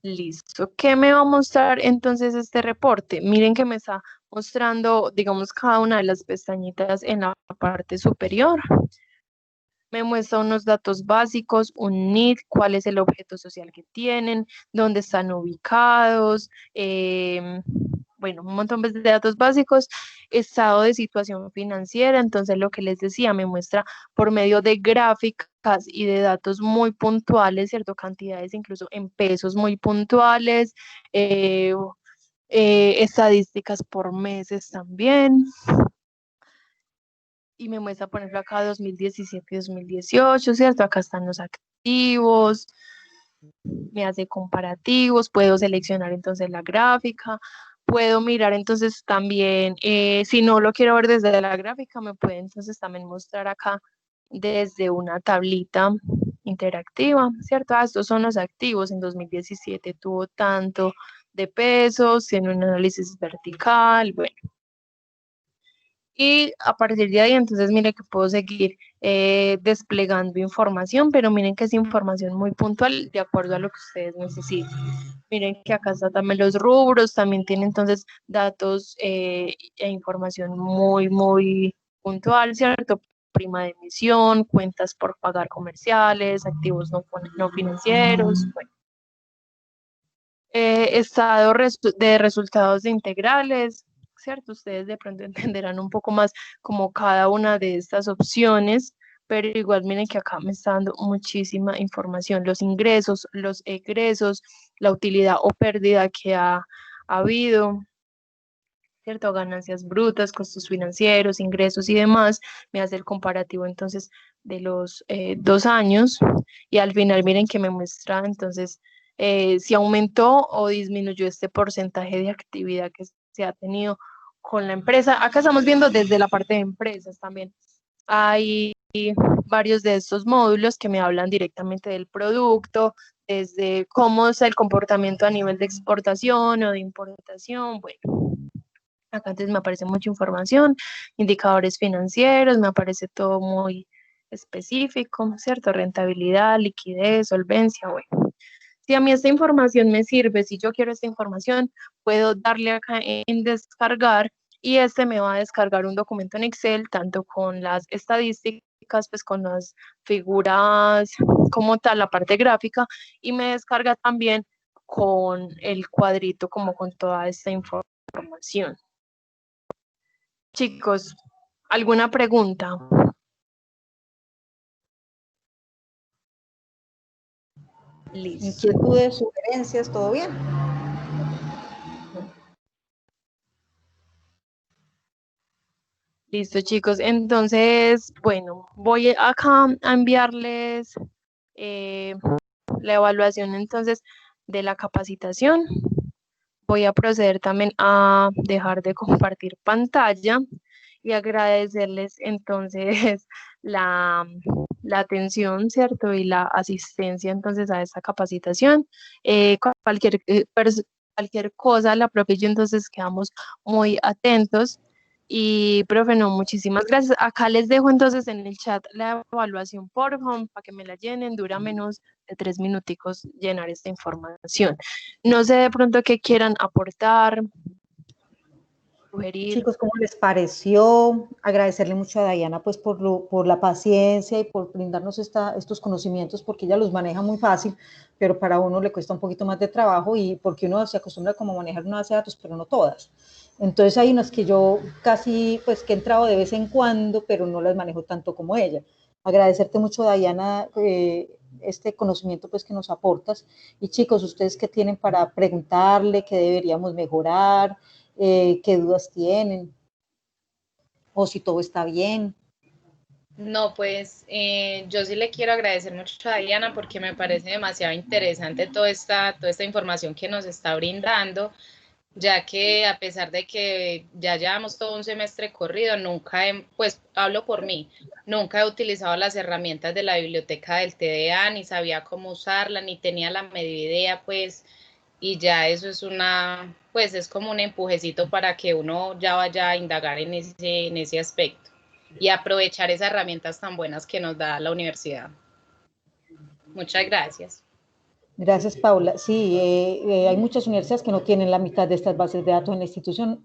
Listo. ¿Qué me va a mostrar entonces este reporte? Miren que me está mostrando, digamos, cada una de las pestañitas en la parte superior. Me muestra unos datos básicos, un NID, cuál es el objeto social que tienen, dónde están ubicados, bueno, un montón de datos básicos, estado de situación financiera. Entonces lo que les decía, me muestra por medio de gráficas y de datos muy puntuales, ¿cierto? Cantidades incluso en pesos muy puntuales, estadísticas por meses también. Y me muestra, por ejemplo, acá 2017 y 2018, ¿cierto? Acá están los activos, me hace comparativos, puedo seleccionar entonces la gráfica, puedo mirar entonces también, si no lo quiero ver desde la gráfica, me puede entonces también mostrar acá desde una tablita interactiva, ¿cierto? Estos son los activos, en 2017 tuvo tanto de pesos, tiene un análisis vertical, bueno. Y a partir de ahí, entonces, mire que puedo seguir desplegando información, pero miren que es información muy puntual de acuerdo a lo que ustedes necesiten. Miren que acá están también los rubros, también tiene entonces datos e información muy puntual, ¿cierto? Prima de emisión, cuentas por pagar comerciales, activos no financieros, bueno. Estado de resultados de integrales, ¿cierto? Ustedes de pronto entenderán un poco más como cada una de estas opciones, pero igual miren que acá me está dando muchísima información, los ingresos, los egresos, la utilidad o pérdida que ha habido, ¿cierto? Ganancias brutas, costos financieros, ingresos y demás. Me hace el comparativo entonces de los 2 años, y al final miren que me muestra entonces si aumentó o disminuyó este porcentaje de actividad que se ha tenido con la empresa. Acá estamos viendo desde la parte de empresas también. Hay varios de estos módulos que me hablan directamente del producto, desde cómo es el comportamiento a nivel de exportación o de importación. Bueno, acá entonces me aparece mucha información, indicadores financieros, me aparece todo muy específico, ¿cierto? Rentabilidad, liquidez, solvencia, bueno. Si a mí esta información me sirve, si yo quiero esta información, puedo darle acá en descargar, y este me va a descargar un documento en Excel, tanto con las estadísticas, pues con las figuras como tal, la parte gráfica, y me descarga también con el cuadrito como con toda esta información. Chicos, ¿alguna pregunta? Listo. Inquietudes, sugerencias, ¿todo bien? Listo, chicos. Entonces, bueno, voy acá a enviarles la evaluación entonces de la capacitación. Voy a proceder también a dejar de compartir pantalla y agradecerles entonces la atención, ¿cierto? Y la asistencia entonces a esta capacitación. Cualquier cosa, la profe y yo entonces quedamos muy atentos. Y, profe, no, muchísimas gracias. Acá les dejo entonces en el chat la evaluación por favor, para que me la llenen. Dura menos de 3 minuticos llenar esta información. No sé de pronto qué quieran aportar, sugerir. Chicos, ¿cómo les pareció? Agradecerle mucho a Dayana pues por la paciencia y por brindarnos estos conocimientos, porque ella los maneja muy fácil, pero para uno le cuesta un poquito más de trabajo, y porque uno se acostumbra como a manejar una base de datos, pero no todas. Entonces hay unas que yo casi, pues que he entrado de vez en cuando, pero no las manejo tanto como ella. Agradecerte mucho, Dayana, este conocimiento pues que nos aportas. Y chicos, ¿ustedes qué tienen para preguntarle? ¿Qué deberíamos mejorar? ¿Qué dudas tienen? O si todo está bien. No, pues yo sí le quiero agradecer mucho a Diana porque me parece demasiado interesante toda esta información que nos está brindando, ya que a pesar de que ya llevamos todo un semestre corrido, nunca, pues hablo por mí, nunca he utilizado las herramientas de la biblioteca del TDA, ni sabía cómo usarla, ni tenía la medida idea, pues, y ya eso es pues es como un empujecito para que uno ya vaya a indagar en ese aspecto y aprovechar esas herramientas tan buenas que nos da la universidad. Muchas gracias. Gracias, Paula. Sí, hay muchas universidades que no tienen la mitad de estas bases de datos en la institución.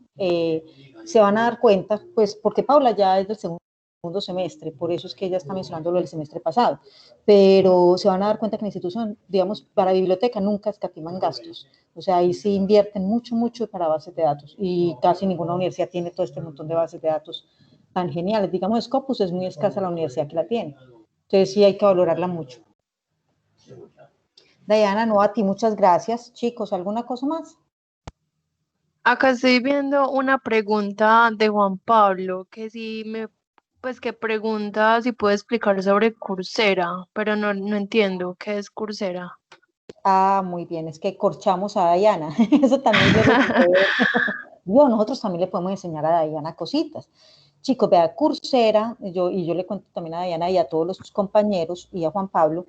Se van a dar cuenta, pues, porque Paula ya es del segundo semestre, por eso es que ella está mencionando lo del semestre pasado, pero se van a dar cuenta que en la institución, digamos, para biblioteca nunca escatiman gastos. O sea, ahí sí invierten mucho, mucho para bases de datos y casi ninguna universidad tiene todo este montón de bases de datos tan geniales. Digamos, Scopus es muy escasa la universidad que la tiene. Entonces sí hay que valorarla mucho. Diana, no, a ti muchas gracias. Chicos, ¿alguna cosa más? Acá estoy viendo una pregunta de Juan Pablo, pues que pregunta si puede explicar sobre Coursera, pero no entiendo qué es Coursera. Ah, muy bien, es que corchamos a Diana. Eso también luego sucede. Nosotros también le podemos enseñar a Diana cositas. Chicos, vea, Coursera, yo le cuento también a Diana y a todos los compañeros y a Juan Pablo,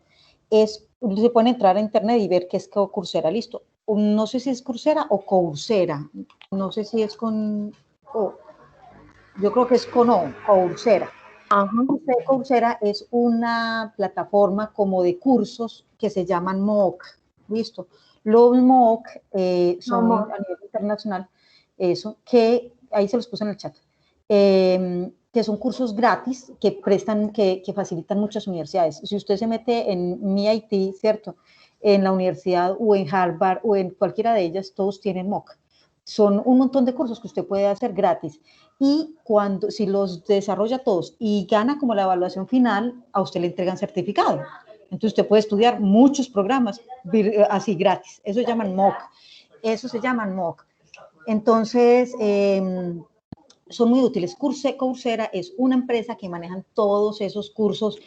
se pueden entrar a internet y ver qué es Coursera, listo. No sé si es Coursera o Coursera, no sé si es con, yo creo que es con O, Coursera. Ajá. Coursera es una plataforma como de cursos que se llaman MOOC, ¿listo? Los MOOC son a nivel internacional, eso, que ahí se los puse en el chat, que son cursos gratis que que facilitan muchas universidades. Si usted se mete en MIT, ¿cierto? En la universidad o en Harvard o en cualquiera de ellas, todos tienen MOOC. Son un montón de cursos que usted puede hacer gratis y si los desarrolla todos y gana como la evaluación final, a usted le entregan certificado. Entonces usted puede estudiar muchos programas así gratis. Eso se llaman MOOC. Eso se llaman MOOC. Entonces, son muy útiles. Coursera es una empresa que manejan todos esos cursos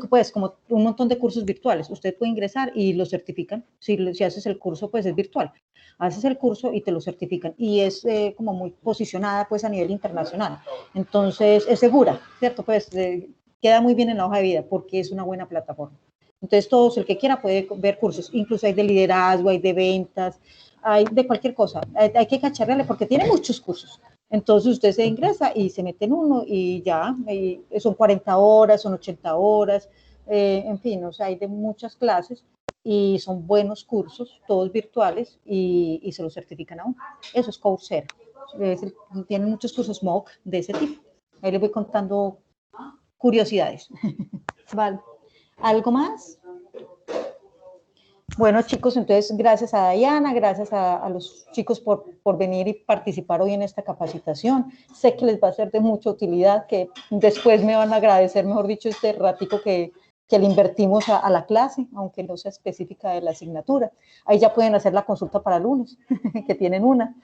pues como un montón de cursos virtuales. Usted puede ingresar y lo certifican. Si haces el curso, pues es virtual. Haces el curso y te lo certifican. Y es como muy posicionada pues a nivel internacional. Entonces es segura, ¿cierto? Pues queda muy bien en la hoja de vida porque es una buena plataforma. Entonces todos, el que quiera puede ver cursos. Incluso hay de liderazgo, hay de ventas, hay de cualquier cosa. Hay que cacharrearle porque tiene muchos cursos. Entonces usted se ingresa y se mete en uno y ya, son 40 horas, son 80 horas, en fin, o sea, hay de muchas clases y son buenos cursos, todos virtuales y se los certifican aún. Eso es Coursera. Tienen muchos cursos MOOC de ese tipo. Ahí les voy contando curiosidades. Vale. ¿Algo más? Bueno, chicos, entonces gracias a Diana, gracias a los chicos por venir y participar hoy en esta capacitación. Sé que les va a ser de mucha utilidad, que después me van a agradecer, mejor dicho, este ratico que le invertimos a la clase, aunque no sea específica de la asignatura. Ahí ya pueden hacer la consulta para lunes, que tienen una.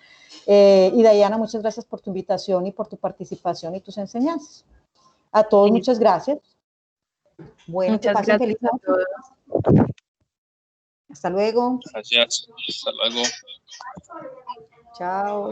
Y Diana, muchas gracias por tu invitación y por tu participación y tus enseñanzas. A todos, Sí. muchas gracias. Bueno, que Muchas pasen gracias feliz a noche. todos. Hasta luego. Gracias. Hasta luego. Chao.